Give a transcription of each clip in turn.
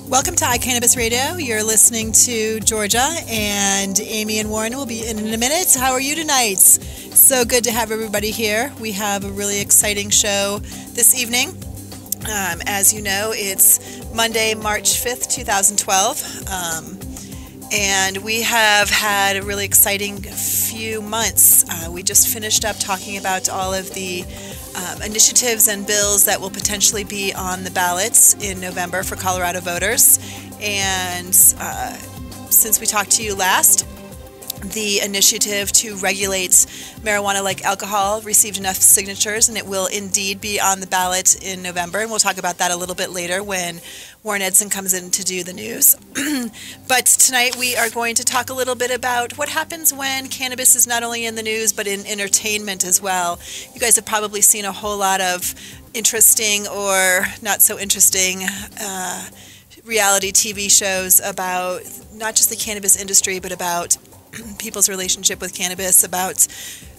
Welcome to iCannabis Radio. You're listening to Georgia, and Amy and Warren will be in a minute. How are you tonight? So good to have everybody here. We have a really exciting show this evening. As you know, it's Monday, March 5th, 2012. And we have had a really exciting few months. We just finished up talking about all of the initiatives and bills that will potentially be on the ballots in November for Colorado voters. And since we talked to you last, the initiative to regulate marijuana like alcohol received enough signatures, and it will indeed be on the ballot in November. And we'll talk about that a little bit later when Warren Edson comes in to do the news. But tonight we are going to talk a little bit about what happens when cannabis is not only in the news but in entertainment as well. You guys have probably seen a whole lot of interesting or not so interesting reality TV shows about not just the cannabis industry but about people's relationship with cannabis, about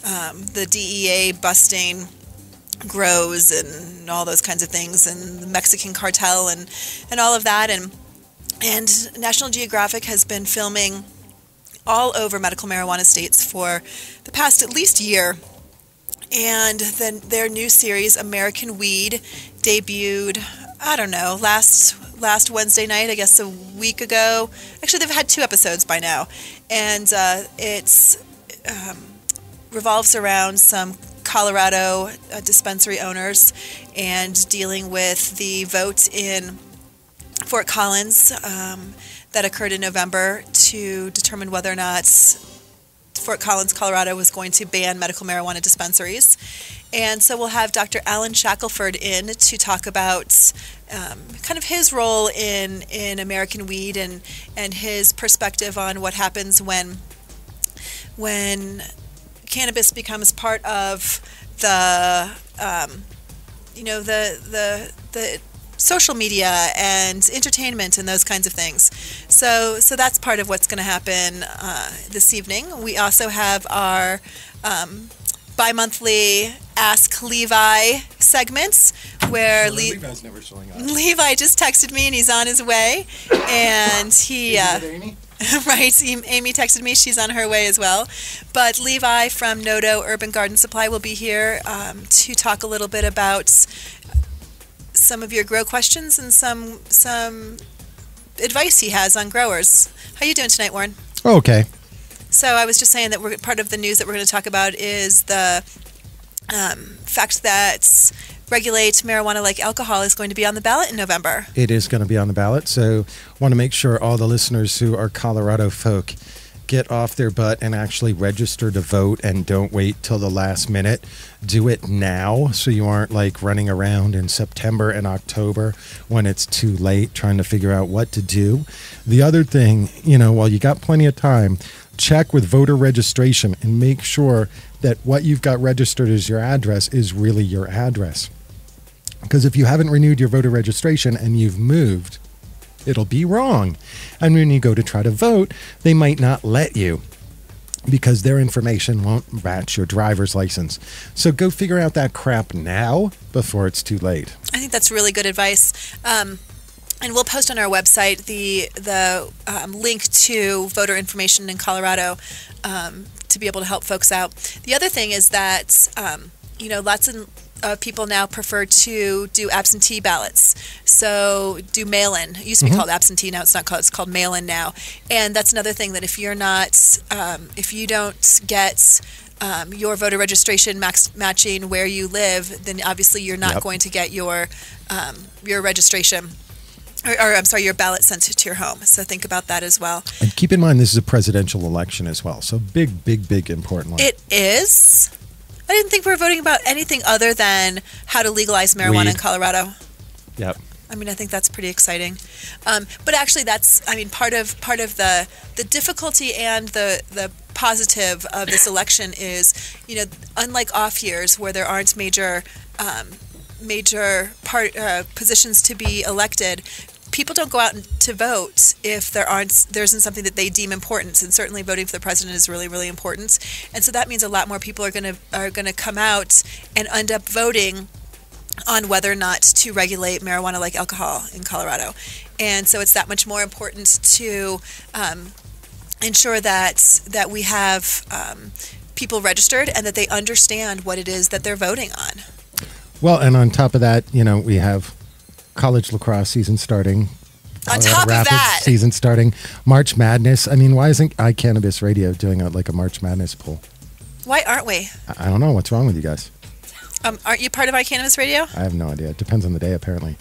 the DEA busting grows and all those kinds of things, and the Mexican cartel and all of that. And National Geographic has been filming all over medical marijuana states for the past at least year. And then their new series, American Weed, debuted, I don't know, last Wednesday night, I guess a week ago. Actually, they've had 2 episodes by now. And it's revolves around some Colorado dispensary owners and dealing with the vote in Fort Collins that occurred in November to determine whether or not Fort Collins, Colorado was going to ban medical marijuana dispensaries. And so we'll have Dr. Alan Shackelford in to talk about kind of his role in American Weed and his perspective on what happens when cannabis becomes part of the the social media and entertainment and those kinds of things. So that's part of what's going to happen this evening. We also have our bi-monthly Ask Levi segments where Levi's never showing up. Levi just texted me and he's on his way, and he right, Amy texted me, she's on her way as well. But Levi from Nodo Urban Garden Supply will be here to talk a little bit about some of your grow questions and some advice he has on growers. How you doing tonight, Warren? Oh, okay. So I was just saying that part of the news that we're going to talk about is the fact that regulate marijuana like alcohol is going to be on the ballot in November. It is going to be on the ballot, so want to make sure all the listeners who are Colorado folk get off their butt and actually register to vote, and don't wait till the last minute. Do it now so you aren't like running around in September and October when it's too late trying to figure out what to do. The other thing, while you got plenty of time, check with voter registration and make sure that what you've got registered as your address is really your address. Because if you haven't renewed your voter registration and you've moved, it'll be wrong. And when you go to try to vote, they might not let you because their information won't match your driver's license. So go figure out that crap now before it's too late. I think that's really good advice. And we'll post on our website the link to voter information in Colorado to be able to help folks out. The other thing is that, lots of people now prefer to do absentee ballots. So do mail-in. It used to be called absentee. Now it's not called. It's called mail-in now. And that's another thing, that if you're not, if you don't get your voter registration matching where you live, then obviously you're not going to get your registration. Your ballot sent to your home. So think about that as well. And keep in mind, this is a presidential election as well. So big important one. It is. I didn't think we were voting about anything other than how to legalize marijuana in Colorado. Yep. I mean, I think that's pretty exciting. But actually, that's, I mean, part of the difficulty and the positive of this election is, unlike off years where there aren't major positions to be elected, people don't go out to vote if there isn't something that they deem important, and certainly voting for the president is really, really important. And so that means a lot more people are going to come out and end up voting on whether or not to regulate marijuana like alcohol in Colorado. And so it's that much more important to ensure that we have people registered and that they understand what it is that they're voting on. Well, and on top of that, we have college lacrosse season starting. On top of that, season starting. March Madness. I mean, why isn't iCannabis Radio doing a March Madness poll? Why aren't we? I don't know. What's wrong with you guys? Aren't you part of iCannabis Radio? I have no idea. It depends on the day, apparently.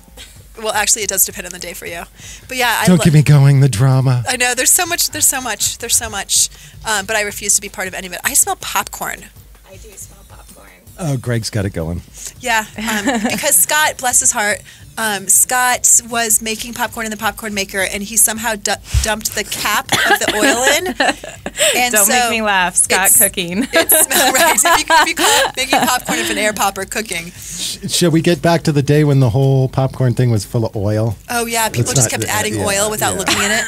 Well, actually, it does depend on the day for you. But yeah, don't get me going. The drama. I know there's so much. But I refuse to be part of any of it. I smell popcorn. I do smell popcorn. Oh, Greg's got it going. Yeah, because Scott, bless his heart, Scott was making popcorn in the popcorn maker, and he somehow dumped the cap of the oil in. And don't make me laugh. Scott cooking. It smells right. If you call it making popcorn if an air popper cooking. Shall we get back to the day when the whole popcorn thing was full of oil? Oh yeah, people just kept adding oil without looking in it.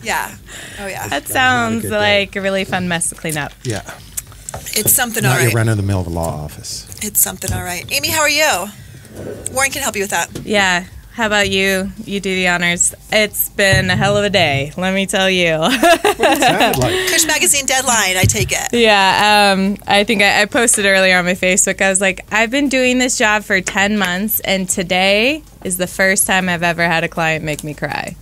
Yeah. Oh yeah. That sounds like a really fun mess to clean up. Yeah. It's something Not all right. your run-of-the-mill law office. It's something all right. Amy, how are you? Warren can help you with that. Yeah. How about you? You do the honors. It's been a hell of a day, let me tell you. What does that like? Kush Magazine deadline, I take it. Yeah. I think I posted earlier on my Facebook. I was like, I've been doing this job for 10 months, and today is the first time I've ever had a client make me cry.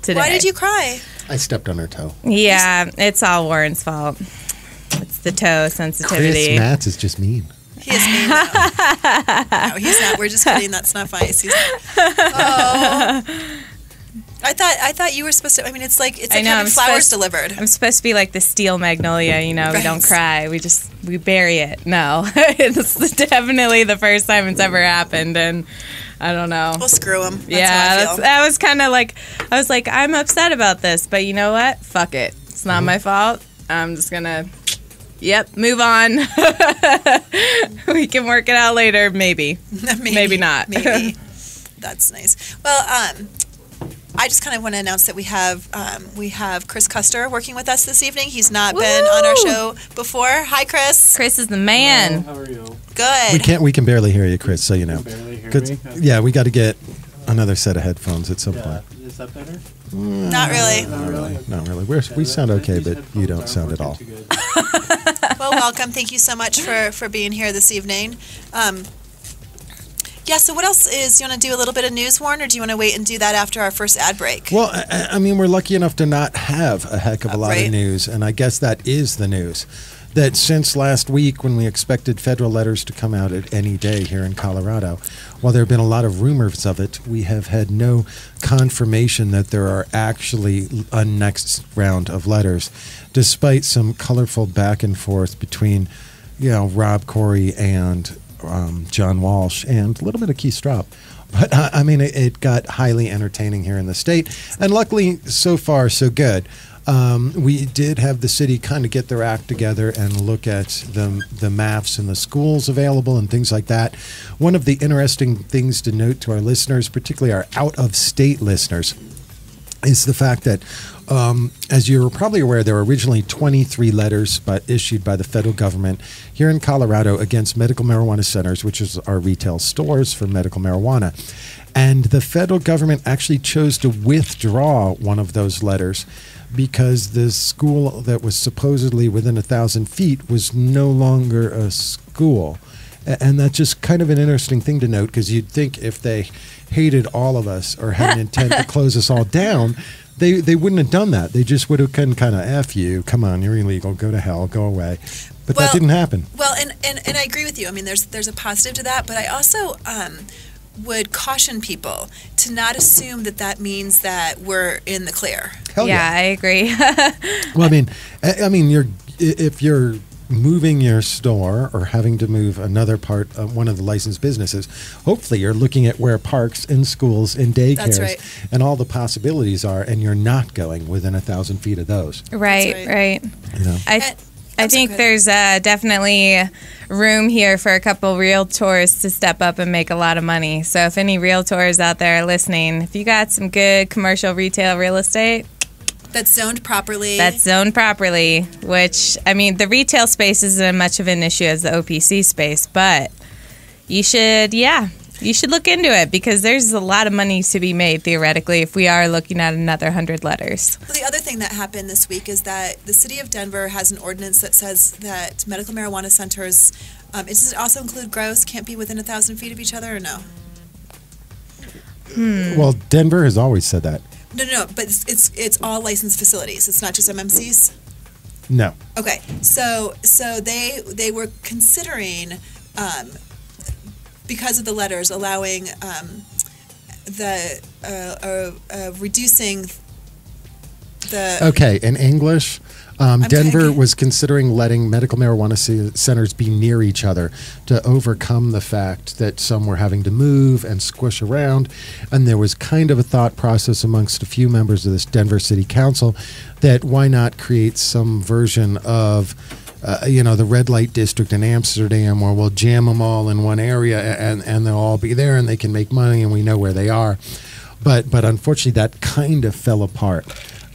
Today. Why did you cry? I stepped on her toe. Yeah. It's all Warren's fault. It's the toe sensitivity. Chris Matz is just mean. He is mean, though. No, he's not. We're just kidding. That's not ice. He's not. Oh. I thought you were supposed to. I mean, it's like having flowers delivered. I'm supposed to be like the steel magnolia, right. We don't cry. We bury it. No, it's definitely the first time it's ever happened, and I don't know. Well, screw him. That was kind of like, I was like, I'm upset about this, but you know what? Fuck it. It's not my fault. I'm just gonna. Yep, move on. We can work it out later, maybe. Maybe not. Maybe. That's nice. Well, I just kind of want to announce that we have Chris Custer working with us this evening. He's not been on our show before. Hi, Chris. Chris is the man. Hello, how are you? Good. We can barely hear you, Chris. So you know. You can barely hear me? Okay. Yeah, we got to get another set of headphones at some point. Is that better? Not really. Not really. We sound okay, but you don't sound at all. Well, welcome. Thank you so much for being here this evening. Yeah, so what else is, you want to do a little bit of news, Warren, or do you want to wait and do that after our first ad break? Well, I mean, we're lucky enough to not have a heck of a lot of news, and I guess that is the news. That since last week, when we expected federal letters to come out at any day here in Colorado, while there have been a lot of rumors of it, we have had no confirmation that there are actually a next round of letters, despite some colorful back and forth between, Rob Corey and John Walsh and a little bit of Keith Straub. But, I mean, it got highly entertaining here in the state, and luckily, so far, so good. We did have the city kind of get their act together and look at the maps and the schools available and things like that. One of the interesting things to note to our listeners, particularly our out-of-state listeners, is the fact that, as you're probably aware, there were originally 23 letters issued by the federal government here in Colorado against medical marijuana centers, which is our retail stores for medical marijuana. And the federal government actually chose to withdraw one of those letters because the school that was supposedly within 1,000 feet was no longer a school. And that's just kind of an interesting thing to note, because you'd think if they hated all of us or had an intent to close us all down, they wouldn't have done that. They just would have kind of, F you, come on, you're illegal, go to hell, go away. But that didn't happen. Well, and I agree with you. I mean, there's a positive to that, but I also would caution people to not assume that means that we're in the clear. Hell yeah. I agree. Well, I mean, if you're moving your store or having to move another part of one of the licensed businesses, hopefully you're looking at where parks and schools and daycares and all the possibilities are, and you're not going within 1,000 feet of those. Right. You know? I think there's definitely room here for a couple realtors to step up and make a lot of money. So if any realtors out there listening, if you got some good commercial retail real estate, that's zoned properly. Which, I mean, the retail space isn't as much of an issue as the OPC space, but you should look into it, because there's a lot of money to be made, theoretically, if we are looking at another 100 letters. Well, the other thing that happened this week is that the city of Denver has an ordinance that says that medical marijuana centers, does it also include grows, can't be within 1,000 feet of each other, or no? Well, Denver has always said that. No, but it's all licensed facilities. It's not just MMCs? No. Okay, so they were considering, because of the letters, allowing reducing the... Okay, in English, Denver was considering letting medical marijuana centers be near each other to overcome the fact that some were having to move and squish around. And there was kind of a thought process amongst a few members of this Denver City Council that why not create some version of the red light district in Amsterdam, where we'll jam them all in one area and they'll all be there and they can make money and we know where they are. But unfortunately, that kind of fell apart.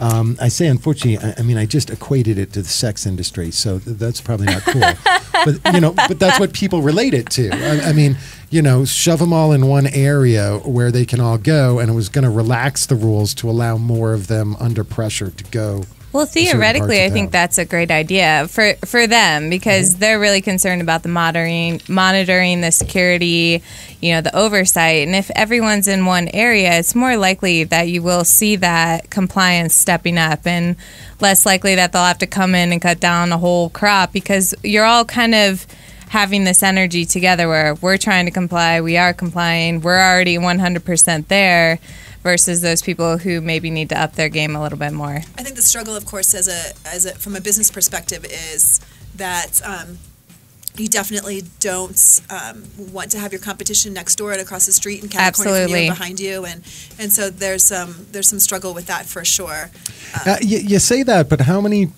I say unfortunately, I mean, I just equated it to the sex industry, so that's probably not cool. But that's what people relate it to. I mean, shove them all in one area where they can all go, and it was going to relax the rules to allow more of them under pressure to go. Well, theoretically, I think that's a great idea for them, because they're really concerned about the monitoring, the security, the oversight. And if everyone's in one area, it's more likely that you will see that compliance stepping up, and less likely that they'll have to come in and cut down a whole crop, because you're all kind of having this energy together where we're trying to comply, we are complying, we're already 100% there, versus those people who maybe need to up their game a little bit more. I think the struggle, of course, from a business perspective, is that you definitely don't want to have your competition next door and across the street and California from you and behind you, and so there's some struggle with that for sure. You say that, but how many?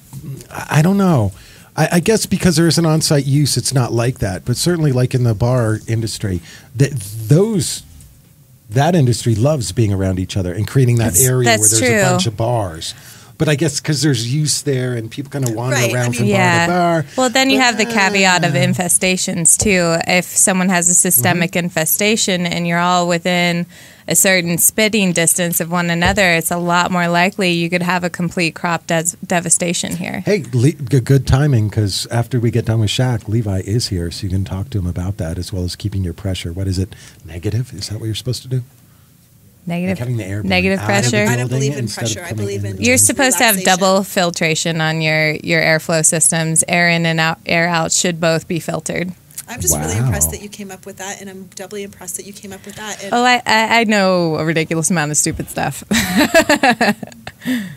I don't know. I guess because there is an on-site use, it's not like that. But certainly, like in the bar industry, that industry loves being around each other and creating that area where there's a bunch of bars. But I guess because there's use there and people kind of wander around from bar to bar. Well, then you have the caveat of infestations, too. If someone has a systemic infestation and you're all within a certain spitting distance of one another, it's a lot more likely you could have a complete crop devastation here. Hey, good timing, because after we get done with Shaq, Levi is here, so you can talk to him about that, as well as keeping your pressure. What is it? Negative? Is that what you're supposed to do? Negative, like having the air pressure. I don't believe in pressure. I believe in. You're supposed to have double filtration on your airflow systems. Air in and out, air out should both be filtered. I'm just really impressed that you came up with that, and I'm doubly impressed that you came up with that. And I know a ridiculous amount of stupid stuff.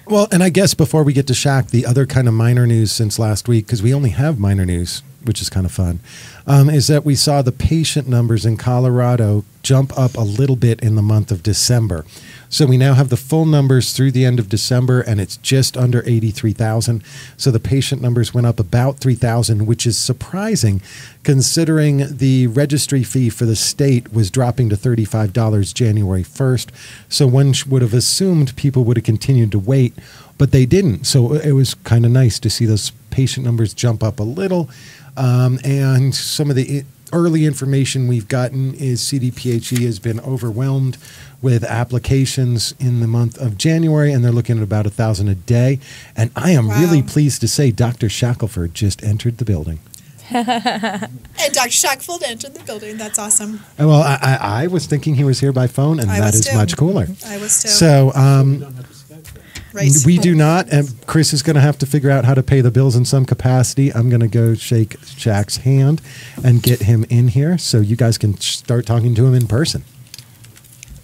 Well, and I guess before we get to Shaq, the other kind of minor news since last week, because we only have minor news, which is kind of fun, is that we saw the patient numbers in Colorado jump up a little bit in the month of December. So we now have the full numbers through the end of December, and it's just under 83,000. So the patient numbers went up about 3,000, which is surprising considering the registry fee for the state was dropping to $35 January 1st. So one would have assumed people would have continued to wait, but they didn't. So it was kind of nice to see those patient numbers jump up a little. And some of the early information we've gotten is CDPHE has been overwhelmed with applications in the month of January, and they're looking at about 1,000 a day. And I am really pleased to say Dr. Shackelford just entered the building. And Dr. Shackelford entered the building. That's awesome. Well, I was thinking he was here by phone, and that is much cooler. I was too. So Right. we do not, and Chris is going to have to figure out how to pay the bills in some capacity. I'm going to go shake Shaq's hand and get him in here so you guys can start talking to him in person.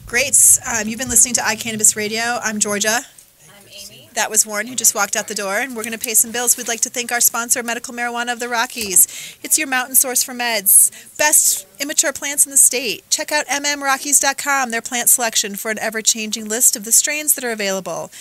Great. You've been listening to iCannabis Radio. I'm Georgia. I'm Amy. That was Warren, who just walked out the door, and we're going to pay some bills. We'd like to thank our sponsor, Medical Marijuana of the Rockies. It's your mountain source for meds. Best immature plants in the state. Check out mmrockies.com, their plant selection for an ever-changing list of the strains that are available.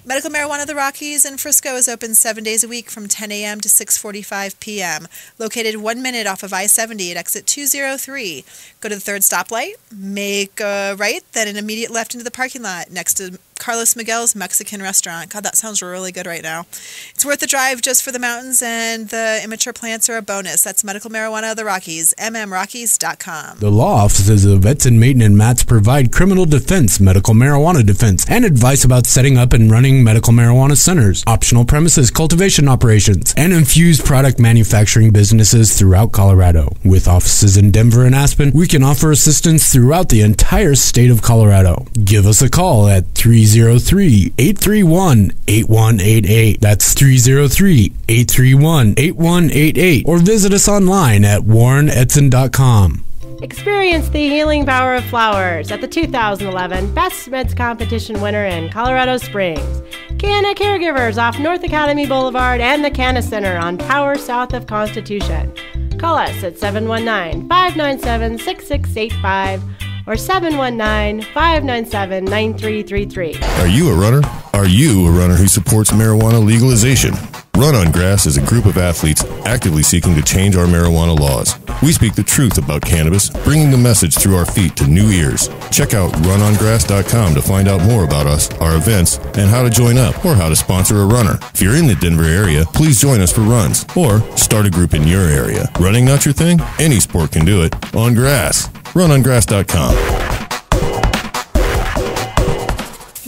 Medical Marijuana of the Rockies in Frisco is open 7 days a week from 10 a.m. to 6:45 p.m. Located 1 minute off of I-70 at exit 203. Go to the third stoplight, make a right, then an immediate left into the parking lot next to Carlos Miguel's Mexican restaurant. God, that sounds really good right now. It's worth the drive just for the mountains, and the immature plants are a bonus. That's Medical Marijuana of the Rockies, mmrockies.com. The law offices of Etzen, Maton, and Matz provide criminal defense, medical marijuana defense, and advice about setting up and running medical marijuana centers, optional premises cultivation operations, and infused product manufacturing businesses throughout Colorado. With offices in Denver and Aspen, we can offer assistance throughout the entire state of Colorado. Give us a call at 303-831-8188. That's 303-831-8188. Or visit us online at warrenetzen.com. Experience the healing power of flowers at the 2011 Best Meds Competition winner in Colorado Springs. Canna Caregivers off North Academy Boulevard and the Canna Center on Power south of Constitution. Call us at 719-597-6685 or 719-597-9333. Are you a runner? Are you a runner who supports marijuana legalization? Run on Grass is a group of athletes actively seeking to change our marijuana laws. We speak the truth about cannabis, bringing the message through our feet to new ears. Check out runongrass.com to find out more about us, our events, and how to join up or how to sponsor a runner. If you're in the Denver area, please join us for runs or start a group in your area. Running not your thing? Any sport can do it. On grass. runongrass.com.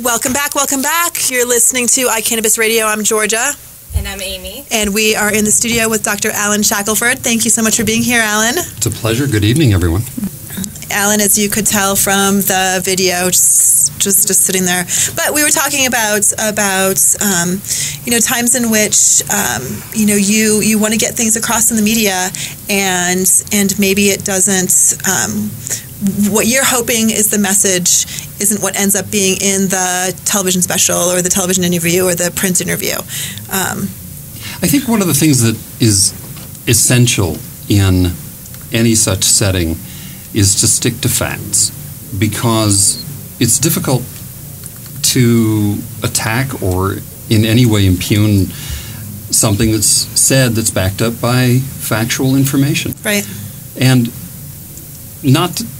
Welcome back, welcome back. You're listening to iCannabis Radio. I'm Georgia. And I'm Amy. And we are in the studio with Dr. Alan Shackelford. Thank you so much for being here, Alan. It's a pleasure. Good evening, everyone. Alan, as you could tell from the video, just sitting there. But we were talking about times in which you want to get things across in the media, and maybe it doesn't. What you're hoping is the message isn't what ends up being in the television special or the television interview or the print interview. I think one of the things that is essential in any such setting is to stick to facts, because it's difficult to attack or in any way impugn something that's said that's backed up by factual information. Right. And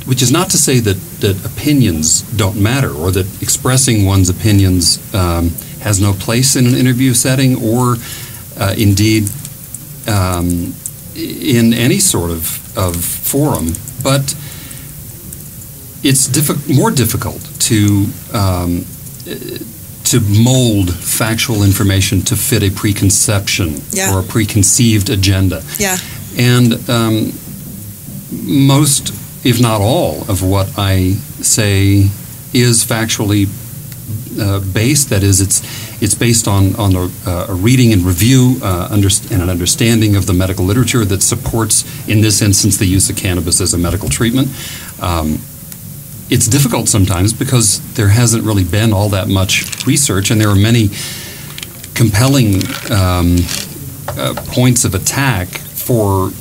which is not to say that opinions don't matter, or that expressing one's opinions has no place in an interview setting, or indeed in any sort of forum. But it's more difficult to mold factual information to fit a preconception or a preconceived agenda. Yeah. And most, if not all, of what I say is factually based. That is, it's based on a reading and review and an understanding of the medical literature that supports, in this instance, the use of cannabis as a medical treatment. It's difficult sometimes because there hasn't really been all that much research, and there are many compelling points of attack for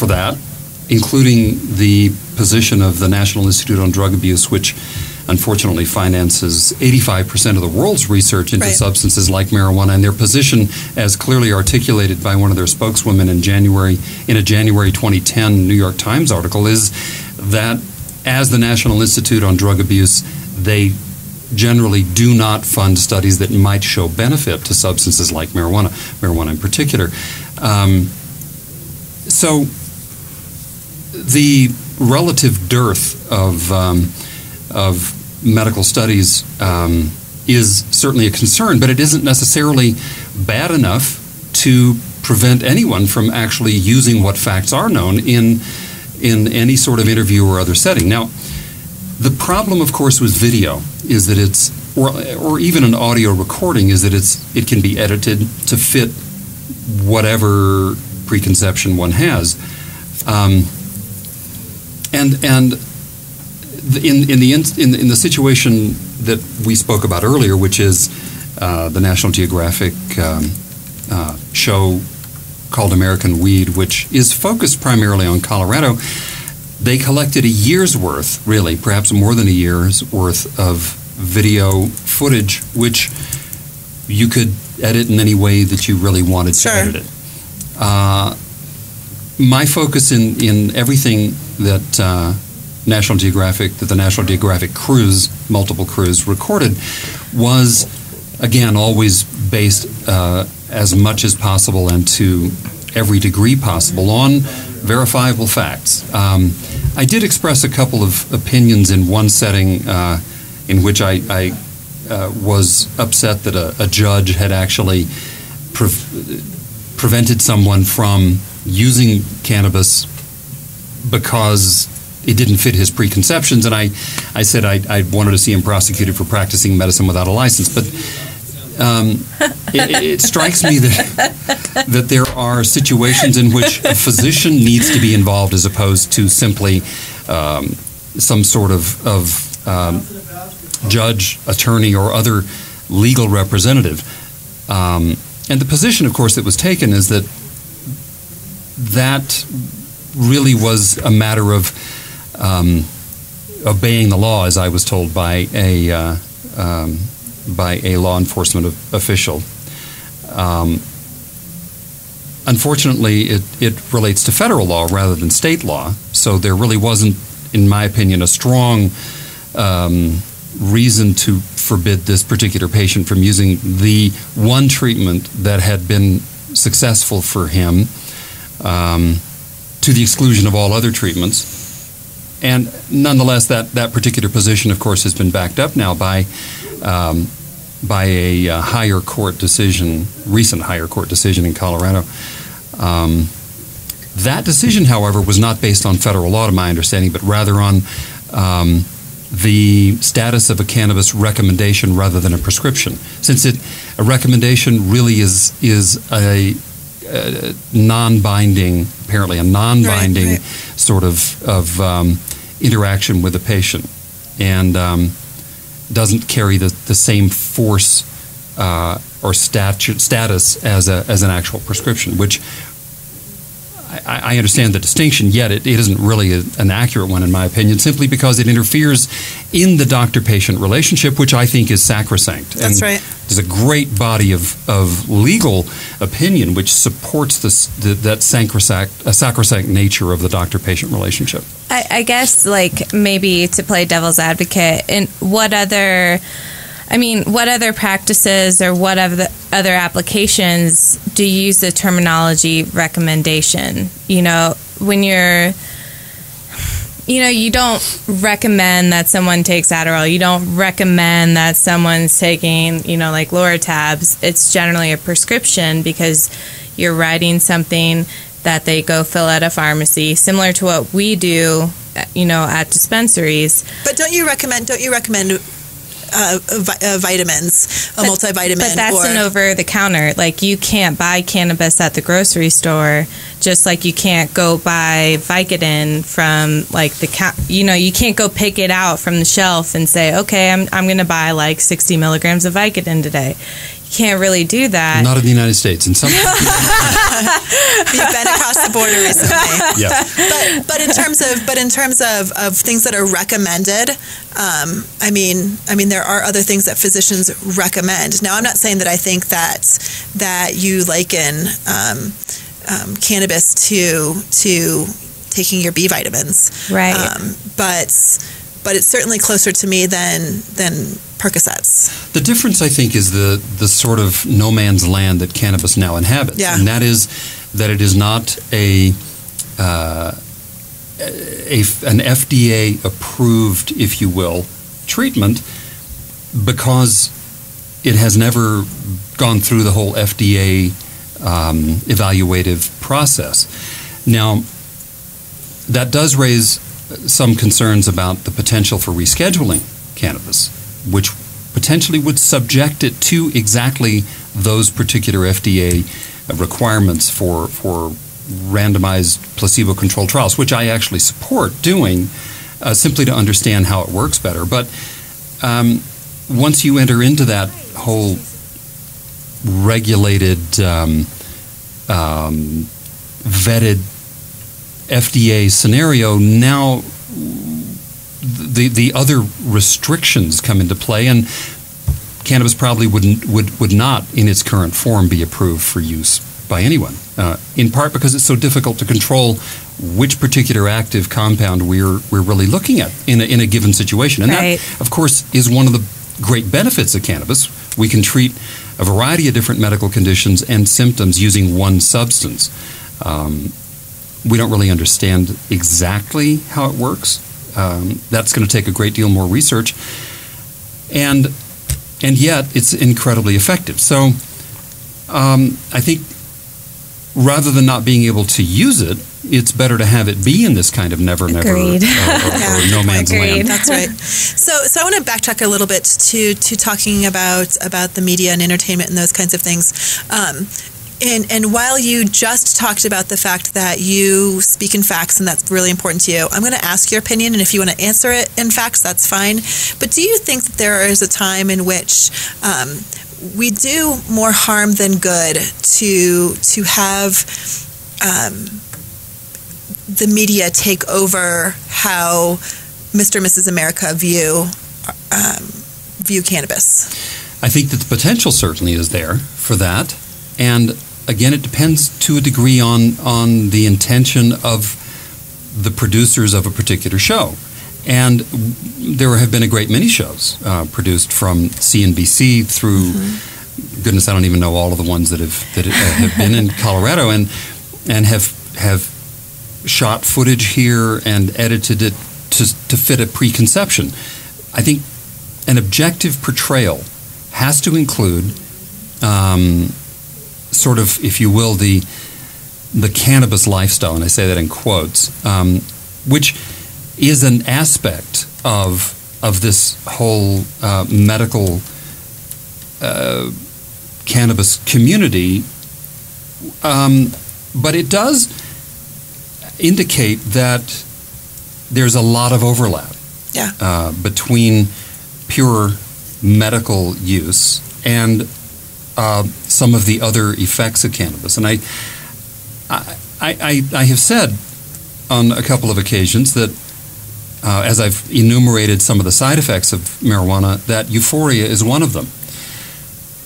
that, including the position of the National Institute on Drug Abuse, which unfortunately finances 85% of the world's research into substances like marijuana, and their position, as clearly articulated by one of their spokeswomen in a January 2010 New York Times article, is that as the National Institute on Drug Abuse, they generally do not fund studies that might show benefit to substances like marijuana in particular. So the relative dearth of medical studies is certainly a concern, but it isn't necessarily bad enough to prevent anyone from actually using what facts are known in any sort of interview or other setting. Now, the problem, of course, with video is that it's, or even an audio recording, is that it can be edited to fit whatever preconception one has, and in the situation that we spoke about earlier, which is the National Geographic show called American Weed, which is focused primarily on Colorado. They collected a year's worth, really, perhaps more than a year's worth of video footage, which you could edit in any way that you really wanted to edit it. My focus in everything that the National Geographic crews, multiple crews, recorded was, again, always based as much as possible and to every degree possible on verifiable facts. I did express a couple of opinions in one setting in which I was upset that a judge had actually prevented someone from using cannabis because it didn't fit his preconceptions, and I said I wanted to see him prosecuted for practicing medicine without a license. But it strikes me that there are situations in which a physician needs to be involved as opposed to simply some sort of judge, attorney, or other legal representative. And the position, of course, that was taken is that really was a matter of obeying the law, as I was told by a law enforcement official. Unfortunately, it relates to federal law rather than state law, so there really wasn't, in my opinion, a strong reason to forbid this particular patient from using the one treatment that had been successful for him, to the exclusion of all other treatments. And nonetheless, that particular position, of course, has been backed up now by a higher court decision, recent higher court decision in Colorado. That decision, however, was not based on federal law, to my understanding, but rather on the status of a cannabis recommendation rather than a prescription. Since a recommendation really is a non-binding, apparently a non-binding sort of interaction with the patient, and doesn't carry the same force or status as an actual prescription, which I understand the distinction, yet it isn't really an accurate one in my opinion, simply because it interferes in the doctor-patient relationship, which I think is sacrosanct. That's right. There's a great body of legal opinion which supports that sacrosanct nature of the doctor-patient relationship. I guess, like, maybe to play devil's advocate, and what other practices or what other applications do you use the terminology recommendation? When you don't recommend that someone takes Adderall. You don't recommend that someone's taking, like Loratabs. It's generally a prescription because you're writing something that they go fill at a pharmacy, similar to what we do, at dispensaries. But don't you recommend vitamins, a multivitamin? But that's an over-the-counter. Like, you can't buy cannabis at the grocery store, just like you can't go buy Vicodin from, like, you can't go pick it out from the shelf and say, okay, I'm going to buy, like, 60 milligrams of Vicodin today. You can't really do that. Not in the United States. In some You've been across the border recently. Yeah. But in terms of things that are recommended, I mean there are other things that physicians recommend. Now, I'm not saying that I think that you liken cannabis to taking your B vitamins, right? But it's certainly closer to me than Percocets. The difference, I think, is the sort of no man's land that cannabis now inhabits, and that is that it is not an FDA approved, if you will, treatment, because it has never gone through the whole FDA evaluative process. Now, that does raise some concerns about the potential for rescheduling cannabis, which potentially would subject it to exactly those particular FDA requirements for randomized placebo-controlled trials, which I actually support doing, simply to understand how it works better. But once you enter into that whole regulated, vetted FDA scenario, now the other restrictions come into play, and cannabis probably would not, in its current form, be approved for use by anyone. In part because it's so difficult to control which particular active compound we're really looking at in a given situation, and right. that, of course, is one of the great benefits of cannabis. We can treat a variety of different medical conditions and symptoms using one substance. We don't really understand exactly how it works. That's going to take a great deal more research, and yet it's incredibly effective. So I think rather than not being able to use it, it's better to have it be in this kind of never, Agreed. or no man's land. That's right. So I want to backtrack a little bit to talking about the media and entertainment and those kinds of things. And while you just talked about the fact that you speak in facts and that's really important to you, I'm going to ask your opinion, and if you want to answer it in facts, that's fine. But do you think that there is a time in which we do more harm than good to have the media take over how Mr. and Mrs. America view cannabis? I think that the potential certainly is there for that, and again, it depends to a degree on the intention of the producers of a particular show. And there have been a great many shows produced from CNBC through, goodness, I don't even know all of the ones that have been in Colorado and have shot footage here and edited it to fit a preconception. I think an objective portrayal has to include sort of, if you will, the cannabis lifestyle, and I say that in quotes, which is an aspect of this whole medical cannabis community, but it does indicate that there's a lot of overlap between pure medical use and some of the other effects of cannabis. And I have said on a couple of occasions that as I've enumerated some of the side effects of marijuana, that euphoria is one of them.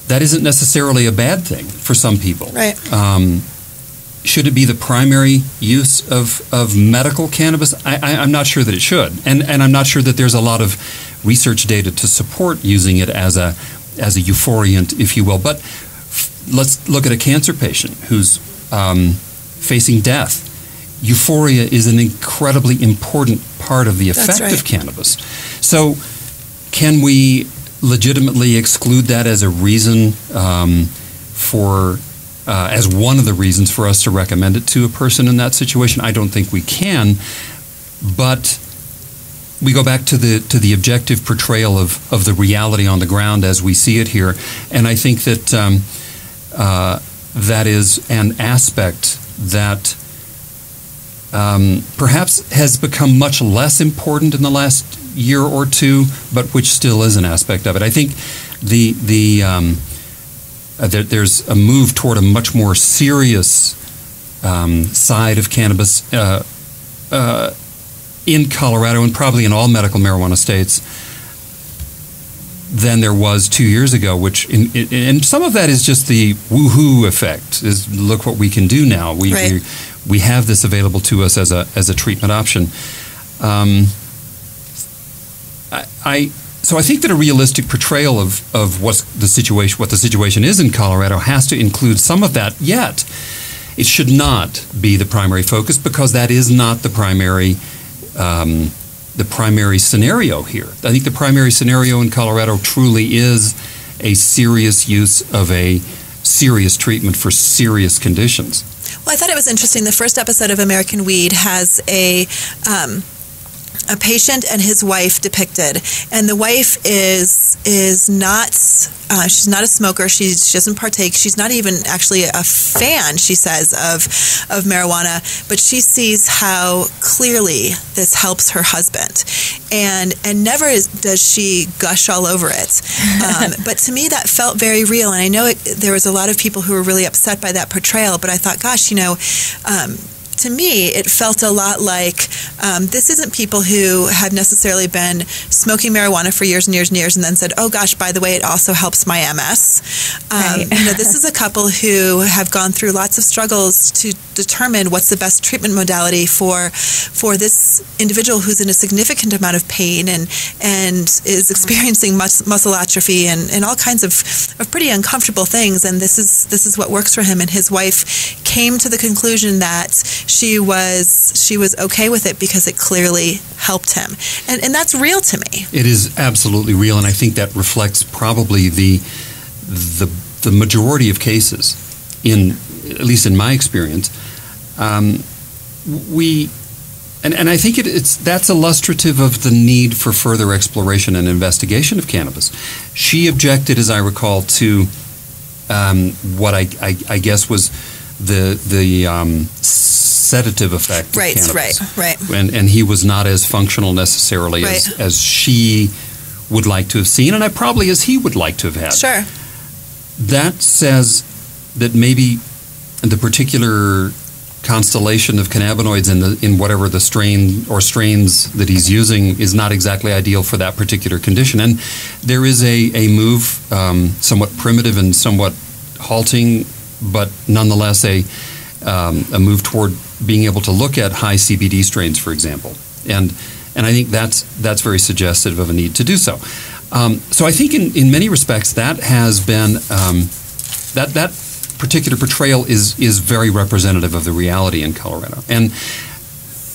That isn't necessarily a bad thing for some people. Right. Should it be the primary use of medical cannabis? I'm not sure that it should, and I'm not sure that there's a lot of research data to support using it as a euphoriant, if you will. But let's look at a cancer patient who's facing death. Euphoria is an incredibly important part of the effect of cannabis. So can we legitimately exclude that as a reason as one of the reasons for us to recommend it to a person in that situation? I don't think we can, but we go back to the objective portrayal of the reality on the ground as we see it here, and I think that that is an aspect that perhaps has become much less important in the last year or two, but which still is an aspect of it. I think there's a move toward a much more serious side of cannabis in Colorado and probably in all medical marijuana states than there was 2 years ago, and some of that is just the woohoo effect, is look what we can do now. We have this available to us as a treatment option. So I think that a realistic portrayal of what the situation is in Colorado has to include some of that, yet it should not be the primary focus, because that is not the primary scenario here. I think the primary scenario in Colorado truly is a serious use of a serious treatment for serious conditions. Well, I thought it was interesting. The first episode of American Weed has a a patient and his wife depicted, and the wife is not. She's not a smoker. She doesn't partake. She's not even actually a fan, she says, of marijuana. But she sees how clearly this helps her husband, and never does she gush all over it. But to me, that felt very real. And I know there was a lot of people who were really upset by that portrayal. But I thought, gosh, to me, it felt a lot like this isn't people who have necessarily been smoking marijuana for years and years and years and then said, oh gosh, by the way, it also helps my MS. Right. This is a couple who have gone through lots of struggles to determine what's the best treatment modality for this individual who's in a significant amount of pain and is experiencing muscle atrophy and all kinds of pretty uncomfortable things. And this is what works for him. And his wife came to the conclusion that she was okay with it because it clearly helped him, and that's real to me. It is absolutely real, and I think that reflects probably the majority of cases, at least in my experience. And I think that's illustrative of the need for further exploration and investigation of cannabis. She objected, as I recall, to what I guess was the sedative effect of cannabis. Right. And he was not as functional necessarily as she would like to have seen, and probably as he would like to have had. Sure. That says that maybe the particular constellation of cannabinoids in whatever the strain or strains that he's using is not exactly ideal for that particular condition. And there is a move, somewhat primitive and somewhat halting, but nonetheless a move toward being able to look at high CBD strains, for example, and I think that's very suggestive of a need to do so. So I think in many respects that has been that particular portrayal is very representative of the reality in Colorado, and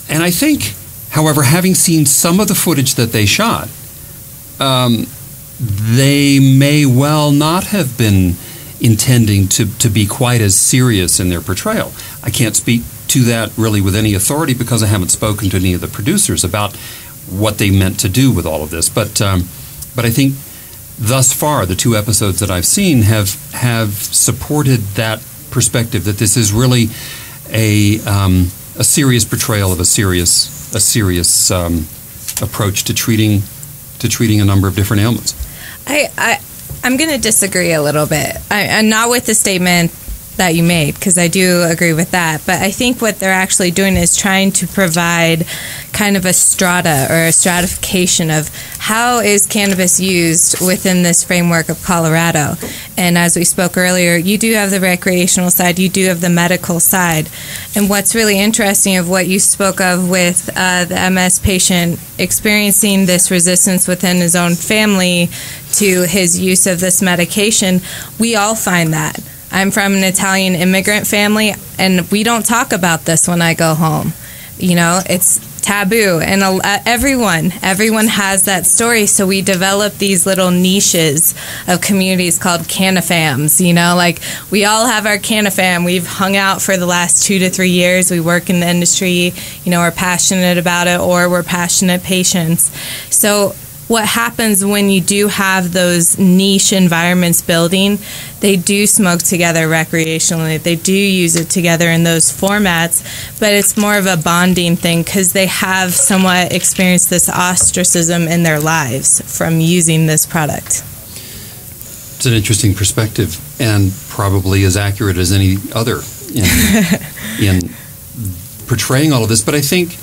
I think, however, having seen some of the footage that they shot, they may well not have been intending to be quite as serious in their portrayal. I can't speak to that really with any authority because I haven't spoken to any of the producers about what they meant to do with all of this. But I think thus far the 2 episodes that I've seen have supported that perspective that this is really a serious portrayal of a serious approach to treating a number of different ailments. I'm going to disagree a little bit. I'm not with the statement that you made, because I do agree with that. But I think what they're actually doing is trying to provide kind of a strata or a stratification of how is cannabis used within this framework of Colorado. And as we spoke earlier, you do have the recreational side, you do have the medical side. And what's really interesting of what you spoke of with the MS patient experiencing this resistance within his own family to his use of this medication, we all find that. I'm from an Italian immigrant family, and we don't talk about this when I go home. It's taboo, and everyone has that story. So we develop these little niches of communities called Canafams. We all have our Canafam. We've hung out for the last 2 to 3 years. We work in the industry. We're passionate about it, or we're passionate patients. So what happens when you do have those niche environments building, they do smoke together recreationally. They do use it together in those formats, but it's more of a bonding thing because they have somewhat experienced this ostracism in their lives from using this product. It's an interesting perspective and probably as accurate as any other in portraying all of this, but I think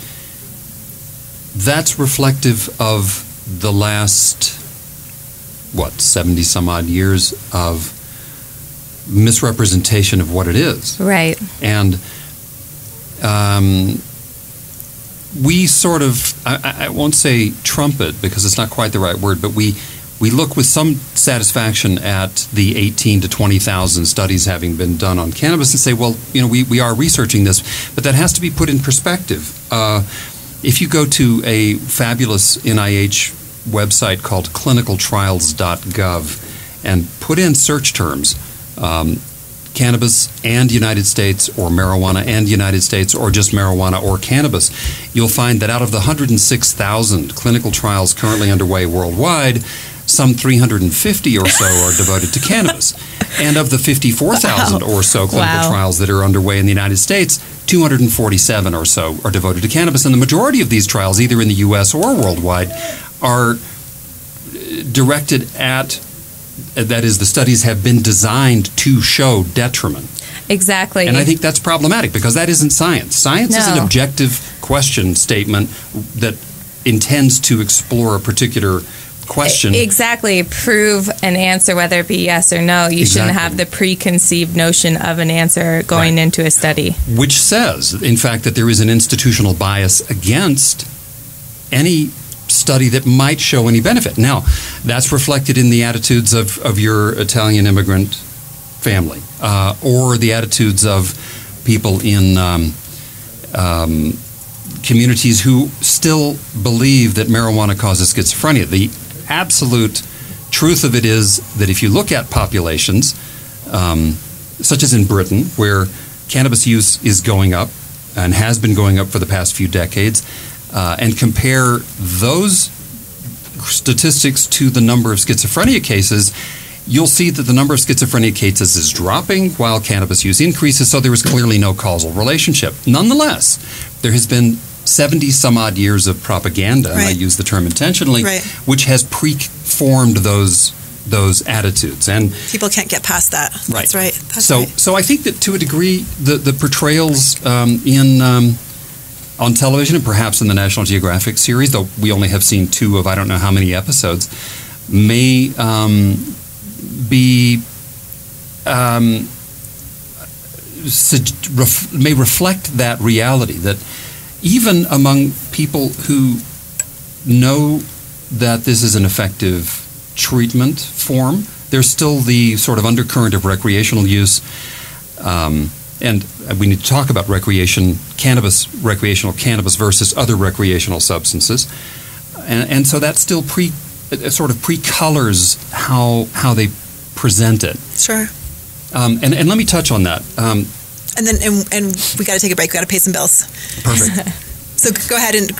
that's reflective of the last 70 some odd years of misrepresentation of what it is. Right. And we sort of, I won't say trumpet because it's not quite the right word, but we look with some satisfaction at the 18 to 20,000 studies having been done on cannabis and say, well, we are researching this, but that has to be put in perspective. If you go to a fabulous NIH website called clinicaltrials.gov and put in search terms, cannabis and United States, or marijuana and United States, or just marijuana or cannabis, you'll find that out of the 106,000 clinical trials currently underway worldwide, some 350 or so are devoted to cannabis. And of the 54,000 or so clinical trials that are underway in the United States, 247 or so are devoted to cannabis. And the majority of these trials, either in the U.S. or worldwide, are directed at, that is, the studies have been designed to show detriment. Exactly. And I think that's problematic because that isn't science. Science is an objective question statement that intends to explore a particular question. Exactly. Prove an answer, whether it be yes or no. You shouldn't have the preconceived notion of an answer going into a study. Which says, in fact, that there is an institutional bias against any study that might show any benefit. Now, that's reflected in the attitudes of your Italian immigrant family, or the attitudes of people in communities who still believe that marijuana causes schizophrenia. The absolute truth of it is that if you look at populations, such as in Britain, where cannabis use is going up and has been going up for the past few decades, and compare those statistics to the number of schizophrenia cases, you'll see that the number of schizophrenia cases is dropping while cannabis use increases, so there is clearly no causal relationship. Nonetheless, there has been 70 some odd years of propaganda, and I use the term intentionally, which has preformed those attitudes, and people can't get past that. That's right. So I think that to a degree, the portrayals on television and perhaps in the National Geographic series, though we only have seen 2 of I don't know how many episodes, may reflect that reality, that even among people who know that this is an effective treatment form, there's still the sort of undercurrent of recreational use. And we need to talk about recreational cannabis versus other recreational substances. And so that still sort of pre-colors how they present it. Sure. And let me touch on that. And then we got to take a break. We got to pay some bills. Perfect. So go ahead and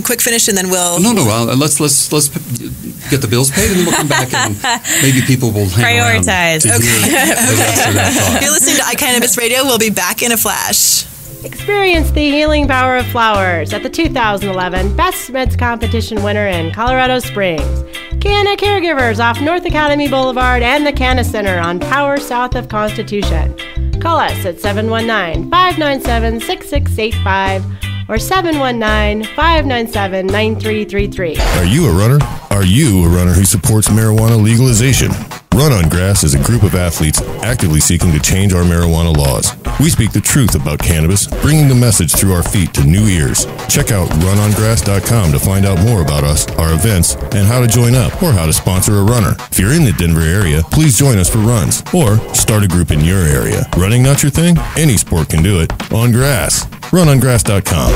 quick finish, and then we'll. No. Let's get the bills paid, and then we'll come back, and maybe people will hang prioritize. Around to hear the rest of that thought. You're listening to iCannabis Radio. We'll be back in a flash. Experience the healing power of flowers at the 2011 Best Meds Competition winner in Colorado Springs. Canna Caregivers off North Academy Boulevard and the Canna Center on Power south of Constitution. Call us at 719-597-6685 or 719-597-9333. Are you a runner? Are you a runner who supports marijuana legalization? Run on Grass is a group of athletes actively seeking to change our marijuana laws. We speak the truth about cannabis, bringing the message through our feet to new ears. Check out runongrass.com to find out more about us, our events, and how to join up or how to sponsor a runner. If you're in the Denver area, please join us for runs or start a group in your area. Running not your thing? Any sport can do it. On grass. Runongrass.com.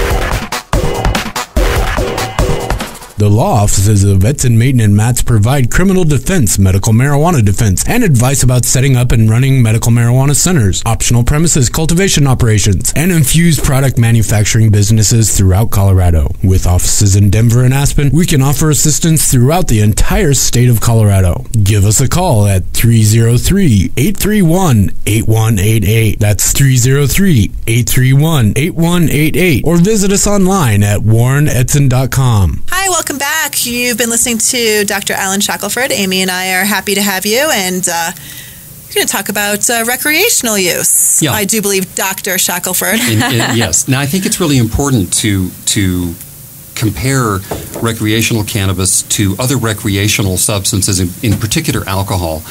The law offices of Etzen, Maton, and Matz provide criminal defense, medical marijuana defense, and advice about setting up and running medical marijuana centers, optional premises cultivation operations, and infused product manufacturing businesses throughout Colorado. With offices in Denver and Aspen, we can offer assistance throughout the entire state of Colorado. Give us a call at 303-831-8188. That's 303-831-8188. Or visit us online at warrenetzen.com. Hi, welcome back. You've been listening to Dr. Alan Shackelford. Amy and I are happy to have you, and we're going to talk about recreational use. Yeah. I do believe Dr. Shackelford. Yes. Now, I think it's really important to compare recreational cannabis to other recreational substances, in particular alcohol,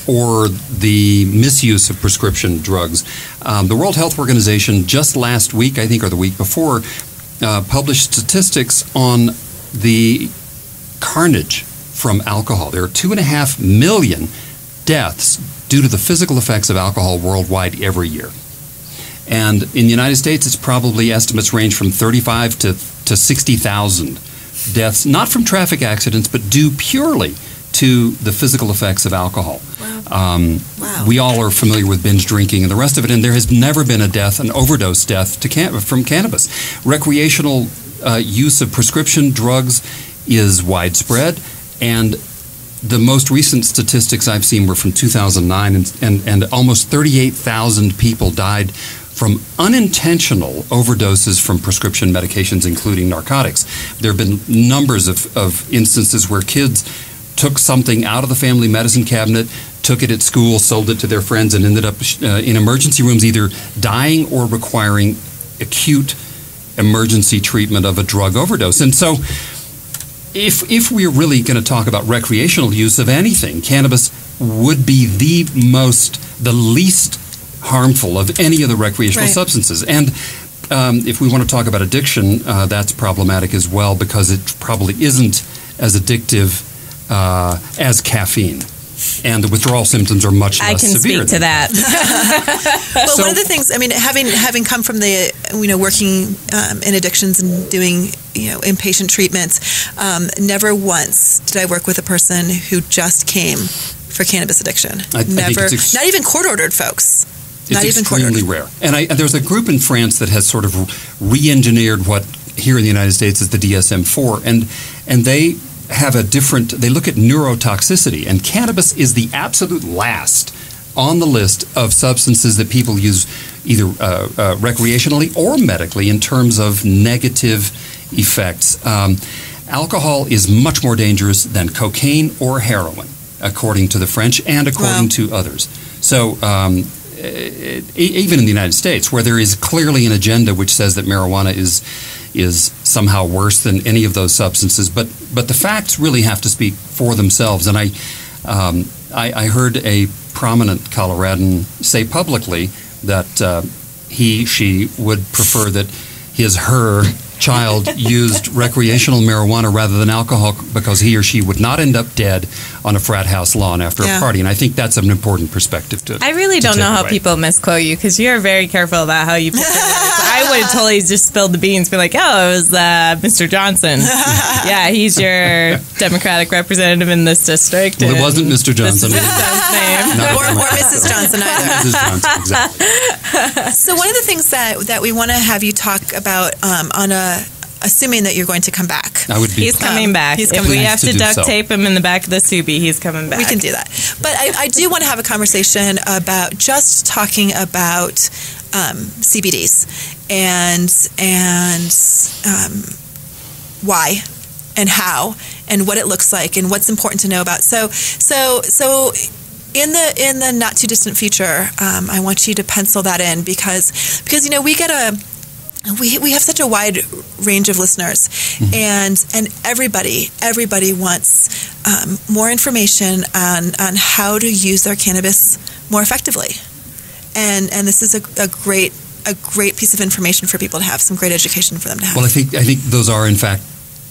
or the misuse of prescription drugs. The World Health Organization just last week, I think, or the week before, published statistics on the carnage from alcohol. There are 2.5 million deaths due to the physical effects of alcohol worldwide every year. And in the United States, it's probably estimates range from 35 to 60,000 deaths, not from traffic accidents, but due purely to the physical effects of alcohol. Wow. We all are familiar with binge drinking and the rest of it, and there has never been an overdose death from cannabis. Recreational use of prescription drugs is widespread, and the most recent statistics I've seen were from 2009, and almost 38,000 people died from unintentional overdoses from prescription medications, including narcotics. There have been numbers of instances where kids took something out of the family medicine cabinet, took it at school, sold it to their friends, and ended up in emergency rooms either dying or requiring acute emergency treatment of a drug overdose. And so if we're really going to talk about recreational use of anything, cannabis would be the least harmful of any of the recreational substances. And if we want to talk about addiction, that's problematic as well, because it probably isn't as addictive as caffeine. And the withdrawal symptoms are much less severe. I can speak to that. Well, one of the things, I mean, having come from the, working in addictions and doing, inpatient treatments, never once did I work with a person who just came for cannabis addiction. Never, not even court-ordered folks. It's extremely rare. And there's a group in France that has sort of re-engineered what here in the United States is the DSM-4, and they have they look at neurotoxicity, and cannabis is the absolute last on the list of substances that people use either recreationally or medically in terms of negative effects. Alcohol is much more dangerous than cocaine or heroin, according to the French and according to others. So even in the United States, where there is clearly an agenda which says that marijuana is somehow worse than any of those substances, but the facts really have to speak for themselves. And I heard a prominent Coloradan say publicly that she would prefer that her child used recreational marijuana rather than alcohol because he or she would not end up dead on a frat house lawn after a party. And I think that's an important perspective to I really don't know how people misquote you, because you're very careful about how you picture words. I would have totally just spilled the beans, be like, oh, it was Mr. Johnson. Yeah, he's your Democratic representative in this district. Well, it wasn't Mr. Johnson. This is his name. or Mrs. Johnson either. Mrs. Johnson, exactly. So one of the things that we want to have you talk about assuming that you're going to come back. He's coming back. If we have to duct tape him in the back of the Subi, he's coming back. We can do that. But I do want to have a conversation about just talking about CBDs and why and how and what it looks like and what's important to know about. So in the not too distant future, I want you to pencil that in because we have such a wide range of listeners, and everybody wants more information on how to use their cannabis more effectively, and this is a great piece of information for people to have, some great education for them to have. Well, I think those are in fact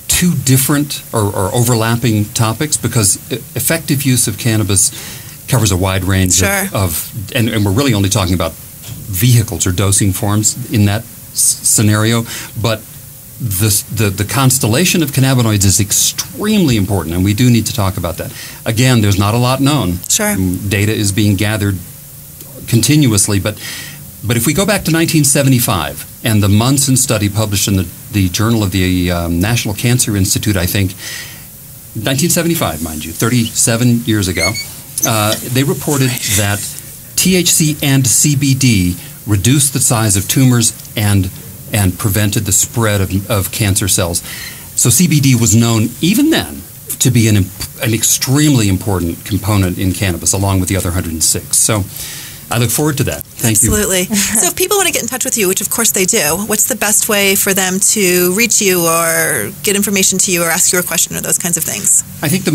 two different or overlapping topics, because effective use of cannabis covers a wide range of and we're really only talking about vehicles or dosing forms in that scenario, but the constellation of cannabinoids is extremely important, and we do need to talk about that. Again, there's not a lot known. Sure. Data is being gathered continuously, but if we go back to 1975 and the Munson study published in the Journal of the National Cancer Institute, I think, 1975, mind you, 37 years ago, they reported that THC and CBD reduced the size of tumors and prevented the spread of cancer cells. So CBD was known even then to be an extremely important component in cannabis, along with the other 106. So I look forward to that. Thank you. Absolutely. So if people want to get in touch with you, which of course they do, what's the best way for them to reach you or get information to you or ask you a question or those kinds of things? I think the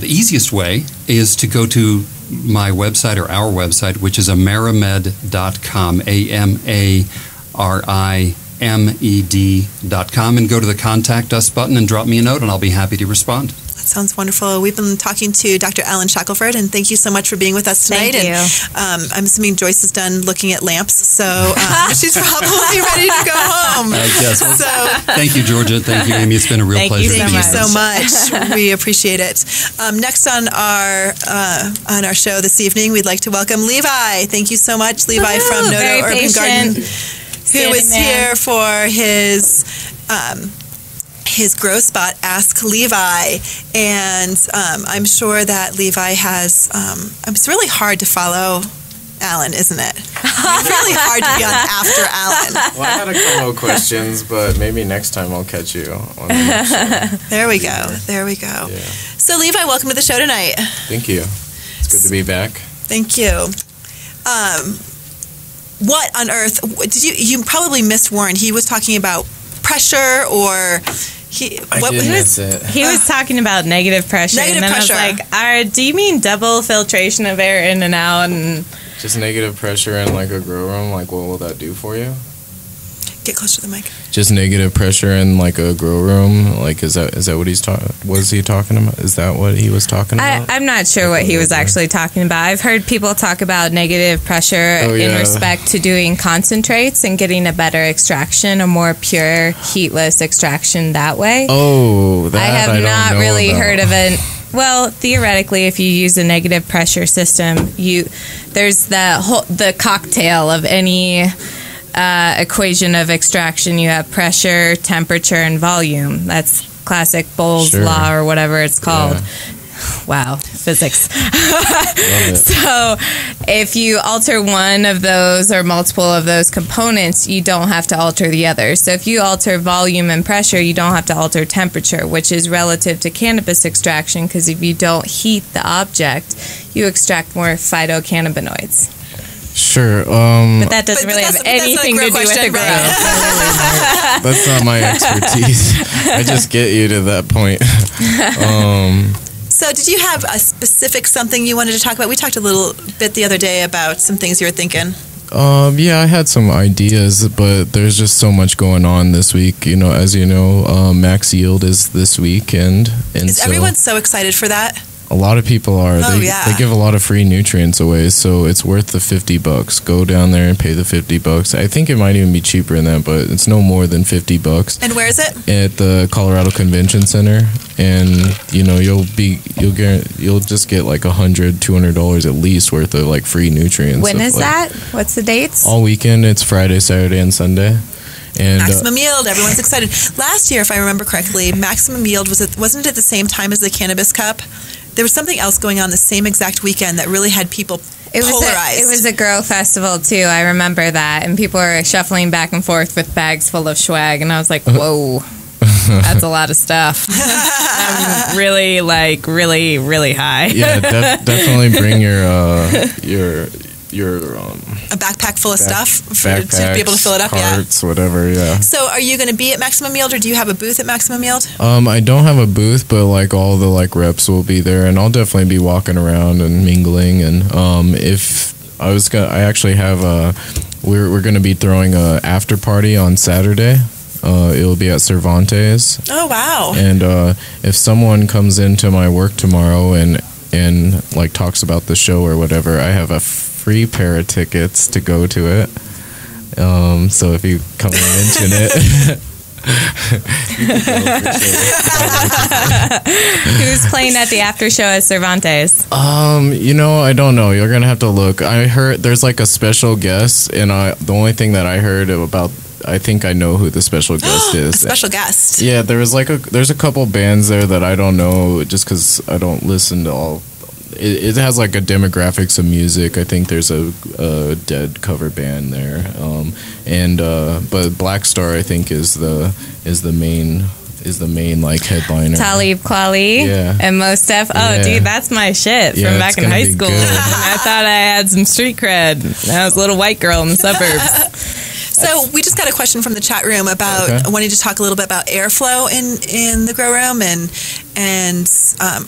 easiest way is to go to my website or our website, which is amarimed.com, AMARIMED.com, and go to the Contact Us button and drop me a note, and I'll be happy to respond. That sounds wonderful. We've been talking to Dr. Ellen Shackelford, and thank you so much for being with us tonight. Thank you. And I'm assuming Joyce is done looking at lamps, so she's probably ready to go home. I guess. So, Thank you, Georgia. Thank you, Amy. It's been a real Thank you pleasure. thank you so so much. We appreciate it. Next on our show this evening, we'd like to welcome Levi. Thank you so much, Levi from Noto Very Urban patient. Garden, who Standing is man. here for his grow spot, Ask Levi. And I'm sure that Levi has, it's really hard to follow Alan, isn't it? It's really hard to be on after Alan. Well, I had a couple of questions, but maybe next time I'll catch you on the next show. There we go. There we go. Yeah. So, Levi, welcome to the show tonight. Thank you. It's good to be back. Thank you. What on earth did you probably missed Warren? He was talking about pressure, or he miss it. He was talking about negative pressure. Negative and then pressure. I was like, do you mean double filtration of air in and out? And Just negative pressure in like a grow room. Like, what will that do for you? Get closer to the mic. Just negative pressure in like a grow room. Like, is that what he's talking? Was he talking about? Is that what he was talking about? I'm not sure what he was actually talking about. I've heard people talk about negative pressure in respect to doing concentrates and getting a better extraction, a more pure, heatless extraction that way. Oh, that I have don't not know really about. heard of it. Well, theoretically, if you use a negative pressure system, there's the cocktail of any equation of extraction. You have pressure, temperature, and volume. That's classic Bohl's law, or whatever it's called. Yeah. Wow, physics. Love it. So if you alter one of those or multiple of those components, you don't have to alter the other. So if you alter volume and pressure, you don't have to alter temperature, which is relative to cannabis extraction, because if you don't heat the object, you extract more phytocannabinoids. Sure. But that doesn't really have that's not a anything to grow do with the question, grow. right? That's not my expertise. I just get you to that point. So, did you have a specific something you wanted to talk about? We talked a little bit the other day about some things you were thinking. Yeah, I had some ideas, but there's just so much going on this week. You know, as you know, Max Yield is this weekend, and Is everyone so excited for that? a lot of people are. Oh, They give a lot of free nutrients away, so it's worth the $50. Go down there and pay the $50. I think it might even be cheaper than that, but it's no more than $50. And where is it? At the Colorado Convention Center, and you know you'll just get like $100-$200 at least worth of like free nutrients. When is like, that? What's the dates? all weekend. It's Friday, Saturday, and Sunday. And Maximum Yield. Everyone's excited. Last year, if I remember correctly, Maximum Yield wasn't it at the same time as the Cannabis Cup? There was something else going on the same exact weekend that really had people polarized. It was a grow festival too. I remember that, and people were shuffling back and forth with bags full of swag, and I was like, "Whoa, that's a lot of stuff." I'm really high. yeah, definitely bring your a backpack full of stuff to be able to fill it up. carts, whatever. Yeah. So, are you going to be at Maximum Yield, or do you have a booth at Maximum Yield? I don't have a booth, but like all the like reps will be there, and I'll definitely be walking around and mingling. And if I actually have we're gonna be throwing a after party on Saturday. It'll be at Cervantes. Oh wow! And if someone comes into my work tomorrow and like talks about the show or whatever, I have a free pair of tickets to go to it. So if you come and mention it, you can go for sure. Who's playing at the after show at Cervantes? You know, I don't know. You're gonna have to look. I heard there's like a special guest, and the only thing that I heard about. I think I know who the special guest is. A special guest. Yeah, there's a couple bands there that I don't know just because I don't listen to all. It has like a demographics of music. I think there's a Dead cover band there, but Black Star I think is the main like headliner. Talib Kweli and Mos Def. Oh, Yeah. dude, that's my shit from back in high school. And I thought I had some street cred. I was a little white girl in the suburbs. So we just got a question from the chat room about wanting to talk a little bit about airflow in the grow room, and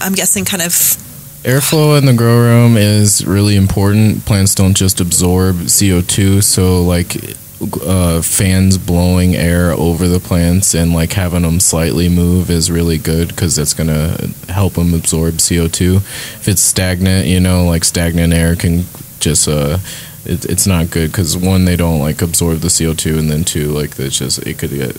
I'm guessing kind of airflow in the grow room is really important. Plants don't just absorb CO2, so like fans blowing air over the plants and like having them slightly move is really good, because that's going to help them absorb CO2. If it's stagnant, like stagnant air can just it's not good, because one, they don't like absorb the CO2, and then two, like it could get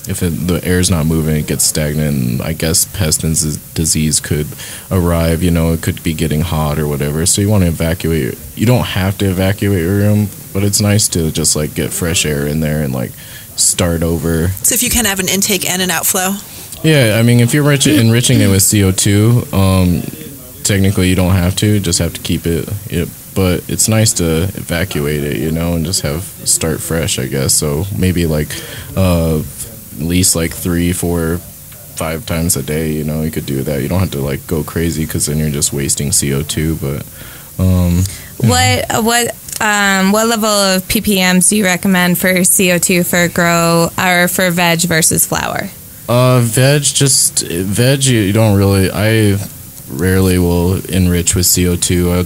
if the air's not moving, it gets stagnant, and I guess pest and disease could arrive. It could be getting hot or whatever, so you want to evacuate. You don't have to evacuate your room, but it's nice to just like get fresh air in there and like start over. So if you can have an intake and an outflow? Yeah, I mean, if you're enriching it with CO2, technically you don't have to, just have to keep it. But it's nice to evacuate it, and just start fresh, I guess. So maybe like at least like 3, 4, 5 times a day, you could do that. You don't have to like go crazy, because then you're just wasting CO2. But what level of ppms do you recommend for CO2 for grow or for veg versus flower? Veg, you don't really. I rarely will enrich with CO2.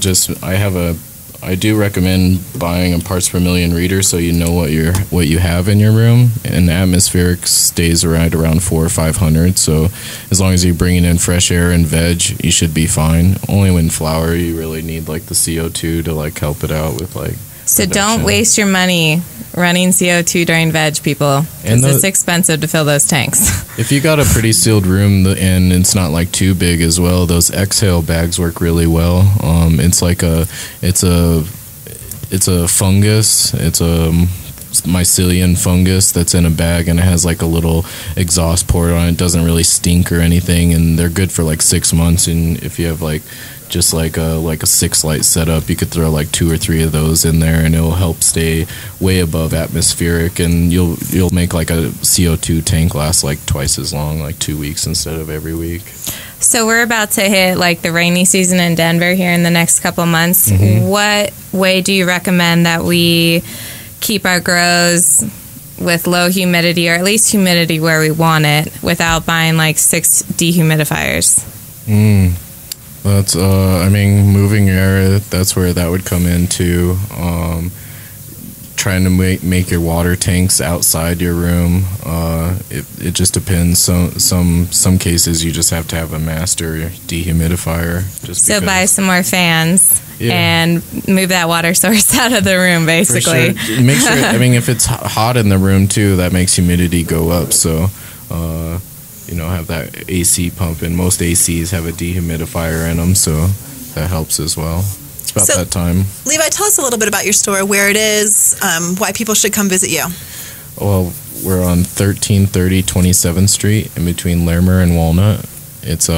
I do recommend buying a parts per million reader, so you know what you have in your room. And atmospheric stays right around 400 or 500. So as long as you're bringing in fresh air and veg, you should be fine. Only when flower, you really need like the CO2 to like help it out with like. So production. don't waste your money running CO2 during veg, people, because it's expensive to fill those tanks. If you got a pretty sealed room and it's not like too big as well, those exhale bags work really well. It's a fungus. It's a mycelium fungus that's in a bag, and it has like a little exhaust port on it. It doesn't really stink or anything, and they're good for like 6 months. And if you have like just like a 6-light setup, you could throw like 2 or 3 of those in there, and it'll help stay way above atmospheric, and you'll make like a CO2 tank last like twice as long, like 2 weeks instead of every week. So we're about to hit like the rainy season in Denver here in the next couple months. Mm-hmm. What way do you recommend that we keep our grows with low humidity, or at least humidity where we want it, without buying like 6 dehumidifiers? That's moving air, that's where that would come into. Trying to make your water tanks outside your room. It just depends. Some cases you just have to have a master dehumidifier. So buy some more fans. Yeah. And move that water source out of the room, basically. For sure. Make sure. If it's hot in the room too, that makes humidity go up. So, have that AC pump, and most ACs have a dehumidifier in them, so that helps as well. It's about that time. Levi, tell us a little bit about your store, where it is, why people should come visit you. Well, we're on 1330 27th Street, in between Larimer and Walnut. It's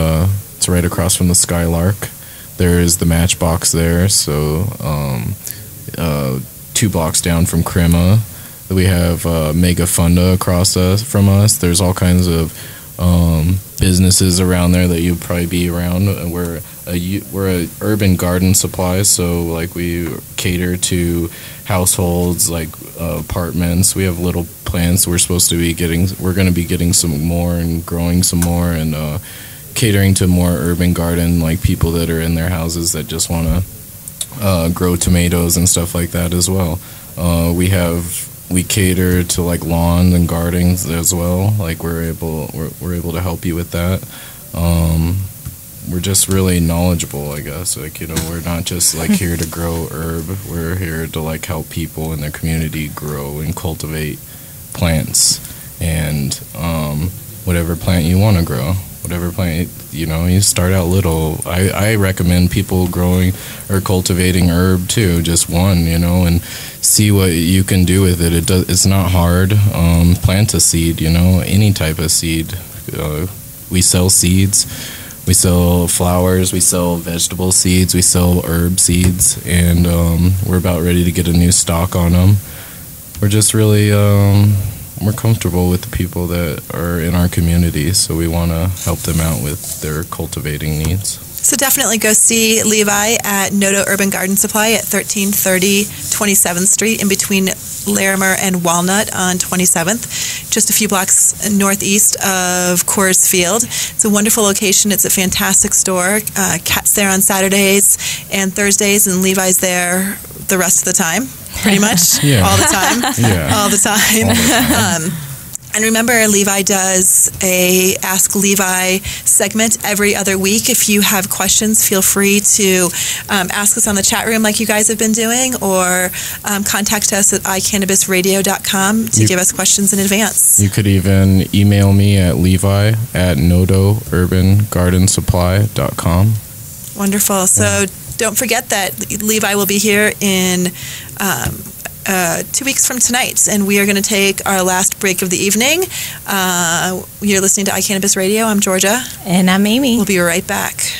right across from the Skylark. There is the Matchbox there, so 2 blocks down from Crema. We have Mega Funda across from us. There's all kinds of businesses around there that you'd probably be around. We're a urban garden supply, so like we cater to households, like apartments. We have little plants we're going to be getting some more and growing some more, and catering to more urban garden, like people that are in their houses that just want to grow tomatoes and stuff like that as well. We cater to like lawn and gardens as well. Like we're able to help you with that. We're just really knowledgeable, I guess. Like, we're not just like here to grow herb. We're here to like help people in their community grow and cultivate plants, and whatever plant you want to grow. Whatever plant, you start out little. I recommend people growing or cultivating herb too, just one, and see what you can do with it. It's not hard. Plant a seed, any type of seed. We sell seeds. We sell flowers. We sell vegetable seeds. We sell herb seeds, and we're about ready to get a new stock on them. We're just really we're comfortable with the people that are in our community, so we want to help them out with their cultivating needs. So definitely go see Levi at Noto Urban Garden Supply at 1330 27th Street, in between Larimer and Walnut on 27th, just a few blocks northeast of Coors Field. It's a wonderful location. It's a fantastic store. Cat's there on Saturdays and Thursdays, and Levi's there the rest of the time. pretty much Yeah. all the time. Yeah. All the time. And remember, Levi does a Ask Levi segment every other week. If you have questions, feel free to ask us on the chat room like you guys have been doing, or contact us at iCannabisradio.com to give us questions in advance. You could even email me at levi@nodourbangardensupply.com. Wonderful. So don't forget that Levi will be here in 2 weeks from tonight, and we are going to take our last break of the evening. You're listening to iCannabis Radio. I'm Georgia. And I'm Amy. We'll be right back.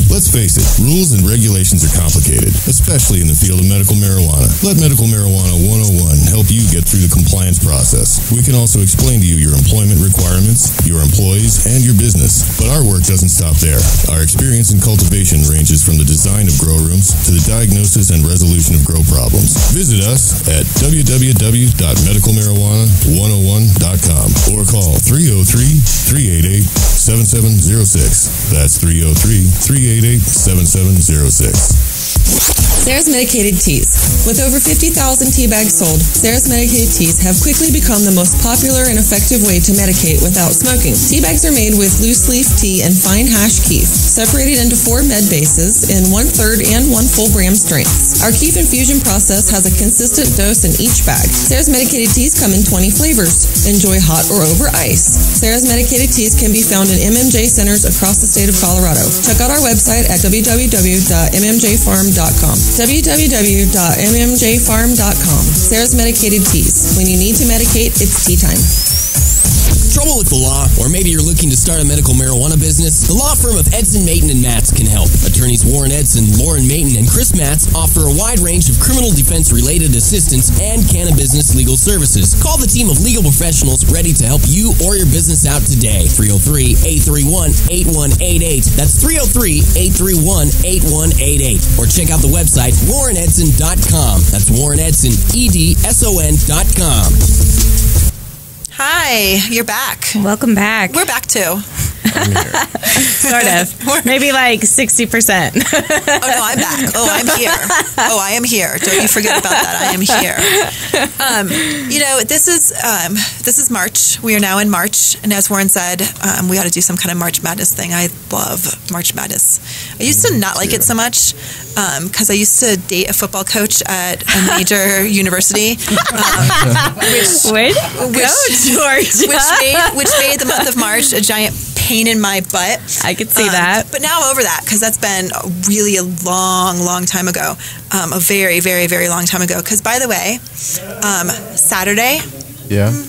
Let's face it, rules and regulations are complicated, especially in the field of medical marijuana. Let Medical Marijuana 101 help you get through the compliance process. We can also explain to you your employment requirements, your employees, and your business. But our work doesn't stop there. Our experience in cultivation ranges from the design of grow rooms to the diagnosis and resolution of grow problems. Visit us at www.medicalmarijuana101.com or call 303-388-7706. That's 303-388-7706. Sarah's Medicated Teas. With over 50,000 tea bags sold, Sarah's Medicated Teas have quickly become the most popular and effective way to medicate without smoking. Tea bags are made with loose leaf tea and fine hash keef, separated into 4 med bases in 1/3 and 1 full gram strengths. Our keef infusion process has a consistent dose in each bag. Sarah's Medicated Teas come in 20 flavors. Enjoy hot or over ice. Sarah's Medicated Teas can be found in MMJ centers across the state of Colorado. Check out our website at www.mmjfarm.com. www.mmjfarm.com. Sarah's Medicated Teas. When you need to medicate, it's tea time. Trouble with the law, or maybe you're looking to start a medical marijuana business? The law firm of Edson, Mayton & Matz can help. Attorneys Warren Edson, Lauren Mayton, and Chris Matz offer a wide range of criminal defense-related assistance and cannabis legal services. Call the team of legal professionals ready to help you or your business out today. 303-831-8188. That's 303-831-8188. Or check out the website, warrenedson.com. That's warrenedson.com. Hi, you're back. Welcome back. We're back too. Sort of. Maybe like 60%. Oh, no, I'm back. Oh, I'm here. Oh, I am here. Don't you forget about that. I am here. This is March. We are now in March. And as Warren said, we ought to do some kind of March Madness thing. I love March Madness. I used to not like it so much because I used to date a football coach at a major university. Which made the month of March a giant pain in my butt. I could see that. But now I'm over that because that's been really a long, long time ago. A very, very, very long time ago. Because, by the way, Saturday,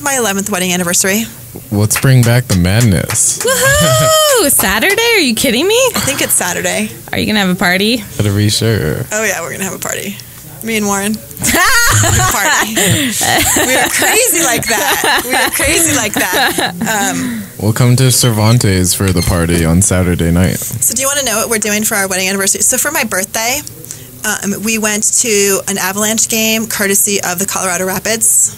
my 11th wedding anniversary. Let's bring back the madness. Woohoo! Saturday? Are you kidding me? I think it's Saturday. Are you going to have a party? Gotta be sure. Oh, yeah, we're going to have a party. Me and Warren. Party. We were crazy like that. We'll come to Cervantes for the party on Saturday night. So do you want to know what we're doing for our wedding anniversary? So for my birthday, we went to an Avalanche game courtesy of the Colorado Rapids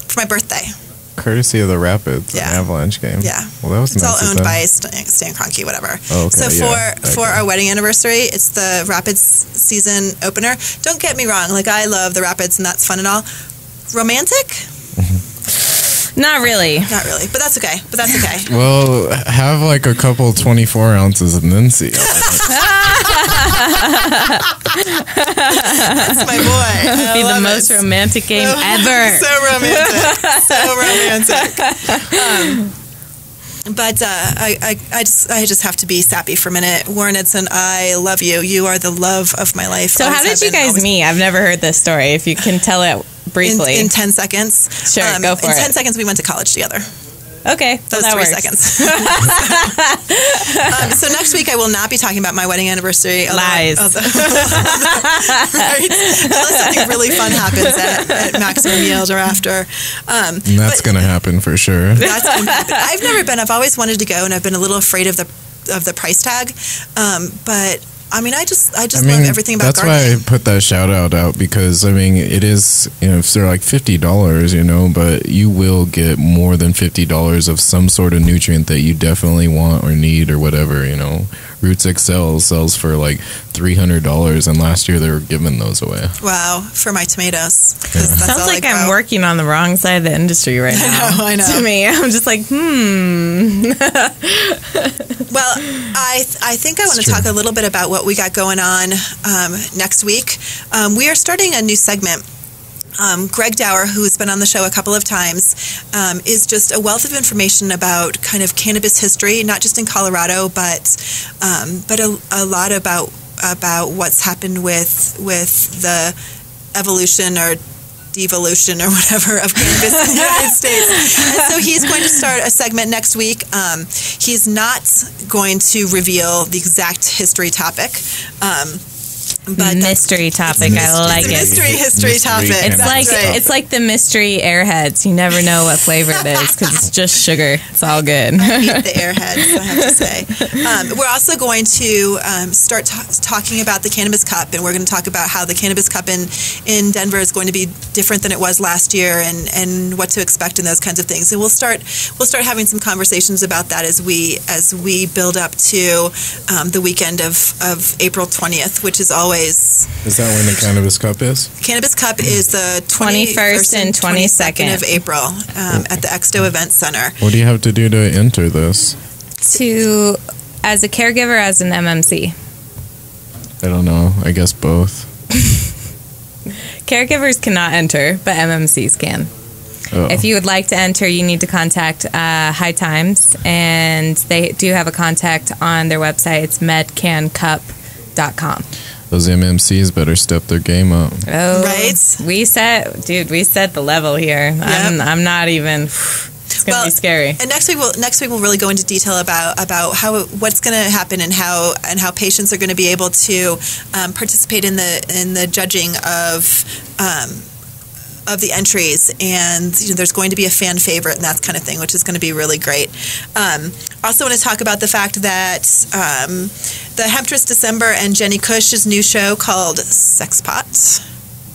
for my birthday. Courtesy of the Rapids, an Avalanche game. Yeah. Well, that was it's nice. It's all owned by Stan Kroenke, whatever. Oh, okay. So for our wedding anniversary, it's the Rapids season opener. Don't get me wrong. Like, I love the Rapids, and that's fun and all. Romantic? Not really. Not really. But that's okay. Well, have like a couple 24 ounces and then see. That's my boy. It'd be the most romantic game ever. So romantic. But I just have to be sappy for a minute. Warren Edson, I love you. You are the love of my life. So how did you guys meet? I've never heard this story. If you can tell it briefly. In 10 seconds. Sure, go for it. In 10 seconds, we went to college together. Okay, those 3 seconds. So next week I will not be talking about my wedding anniversary. Lies. Right? Unless something really fun happens at Maximum Yield or after. And that's going to happen for sure. That's going to happen. I've never been. I've always wanted to go, and I've been a little afraid of the price tag. But I mean, I just love everything about gardening. That's why I put that shout out because, I mean, it is, if they're like $50, but you will get more than $50 of some sort of nutrient that you definitely want or need or whatever, Roots Excel sells for like $300, and last year they were giving those away. Wow, for my tomatoes. Yeah. Sounds like I'm working on the wrong side of the industry right now. I know. To me, I'm just like, Well, I think I want to talk a little bit about what we got going on next week. We are starting a new segment. Greg Dower, who's been on the show a couple of times, is just a wealth of information about kind of cannabis history, not just in Colorado, but a lot about what's happened with the evolution or devolution or whatever of cannabis in the United States. And so he's going to start a segment next week. He's not going to reveal the exact history topic. But mystery topic. I like it. Mystery history topic. It's like the mystery Airheads. You never know what flavor it is because it's just sugar. It's all good. I hate the Airheads, I have to say. We're also going to start talking about the Cannabis Cup, and we're going to talk about how the Cannabis Cup in Denver is going to be different than it was last year, and what to expect and those kinds of things. And we'll start having some conversations about that as we build up to the weekend of April 20th, which is always. Is that when the Cannabis Cup is? Cannabis Cup is the 21st and 22nd of April at the Exto Event Center. What do you have to do to enter this? As a caregiver, as an MMC? I don't know. I guess both. Caregivers cannot enter, but MMCs can. Oh. If you would like to enter, you need to contact High Times, and they do have a contact on their website. It's medcancup.com. Those MMCs better step their game up. Oh, right. We set the level here. Yep. I'm not even. It's going to be scary. And next week we'll really go into detail about what's going to happen and how patients are going to be able to participate in the judging of the entries, and there's going to be a fan favorite and that kind of thing, which is going to be really great. Also want to talk about the fact that the Hemptress December and Jenny Cush's new show called Sexpot.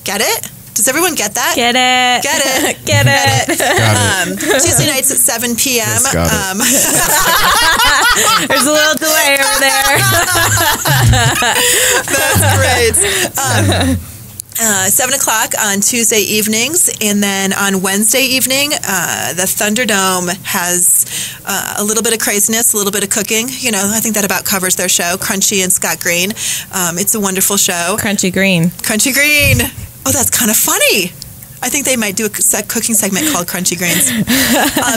Get it? Does everyone get that? Get it. Get it. Get it. Tuesday nights at 7 p.m. Yes, got it. There's a little delay over there. That's great. 7 o'clock on Tuesday evenings, and then on Wednesday evening, the Thunderdome has a little bit of craziness, a little bit of cooking. I think that about covers their show, Crunchy and Scott Green. It's a wonderful show. Crunchy Green. Crunchy Green. Oh, that's kind of funny. I think they might do a cooking segment called Crunchy Greens.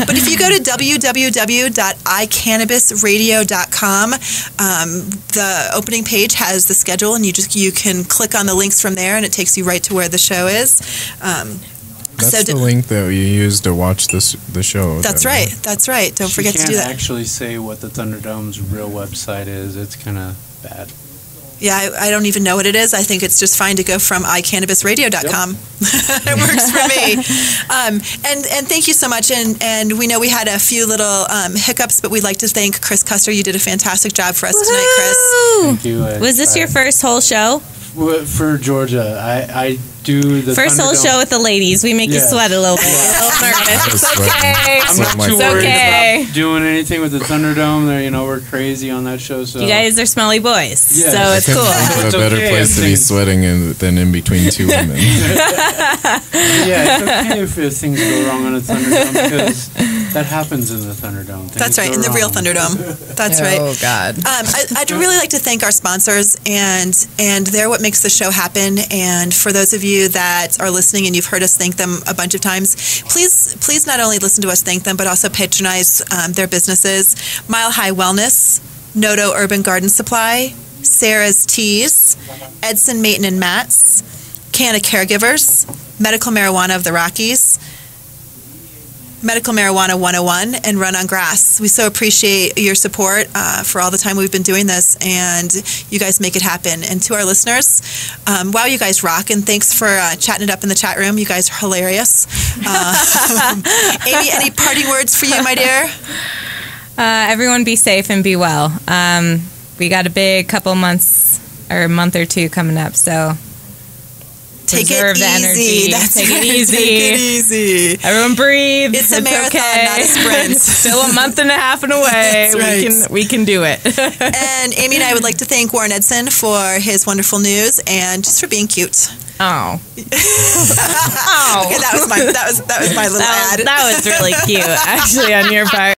But if you go to www.iCannabisradio.com, the opening page has the schedule, and you can click on the links from there, and it takes you right to where the show is. That's the link that you use to watch the show. That's right. That's right. Don't forget to do that. She can't actually say what the Thunderdome's real website is. It's kind of bad. Yeah, I don't even know what it is. I think it's just fine to go from iCannabisradio.com. Yep. It works for me. And thank you so much. And we know we had a few little hiccups, but we'd like to thank Chris Custer. You did a fantastic job for us tonight, Chris. Thank you. Was this your first whole show? For Georgia, I do the first whole show with the ladies. We make you sweat a little bit. A little nervous. It's okay. I'm not too worried about doing anything with the Thunderdome. We're crazy on that show. So you guys are smelly boys, so it's cool. It's a better place to be sweating than in between two women. Yeah, it's okay if things go wrong on a Thunderdome, because that happens in the Thunderdome. That's right, in the real Thunderdome. That's right. Oh God. I'd really like to thank our sponsors, and they're what makes the show happen. And for those of you that are listening and you've heard us thank them a bunch of times, please not only listen to us thank them, but also patronize their businesses. Mile High Wellness, Noto Urban Garden Supply, Sarah's Teas, Edson Maton and Mats, Canna Caregivers, Medical Marijuana of the Rockies, Medical Marijuana 101, and Run on Grass. We so appreciate your support for all the time we've been doing this, and you guys make it happen. And to our listeners, wow, you guys rock, and thanks for chatting it up in the chat room. You guys are hilarious. Amy, any parting words for you, my dear? Everyone be safe and be well. We got a big couple months or a month or two coming up, so Take preserve it the easy. energy. That's Take right. it easy. Take it easy. Everyone breathe. It's a marathon, okay. not a sprint. Still a month and a half and away. That's right. We can do it. And Amy and I would like to thank Warren Edson for his wonderful news and just for being cute. Oh. Okay, that was my little ad. That was really cute, actually, on your part.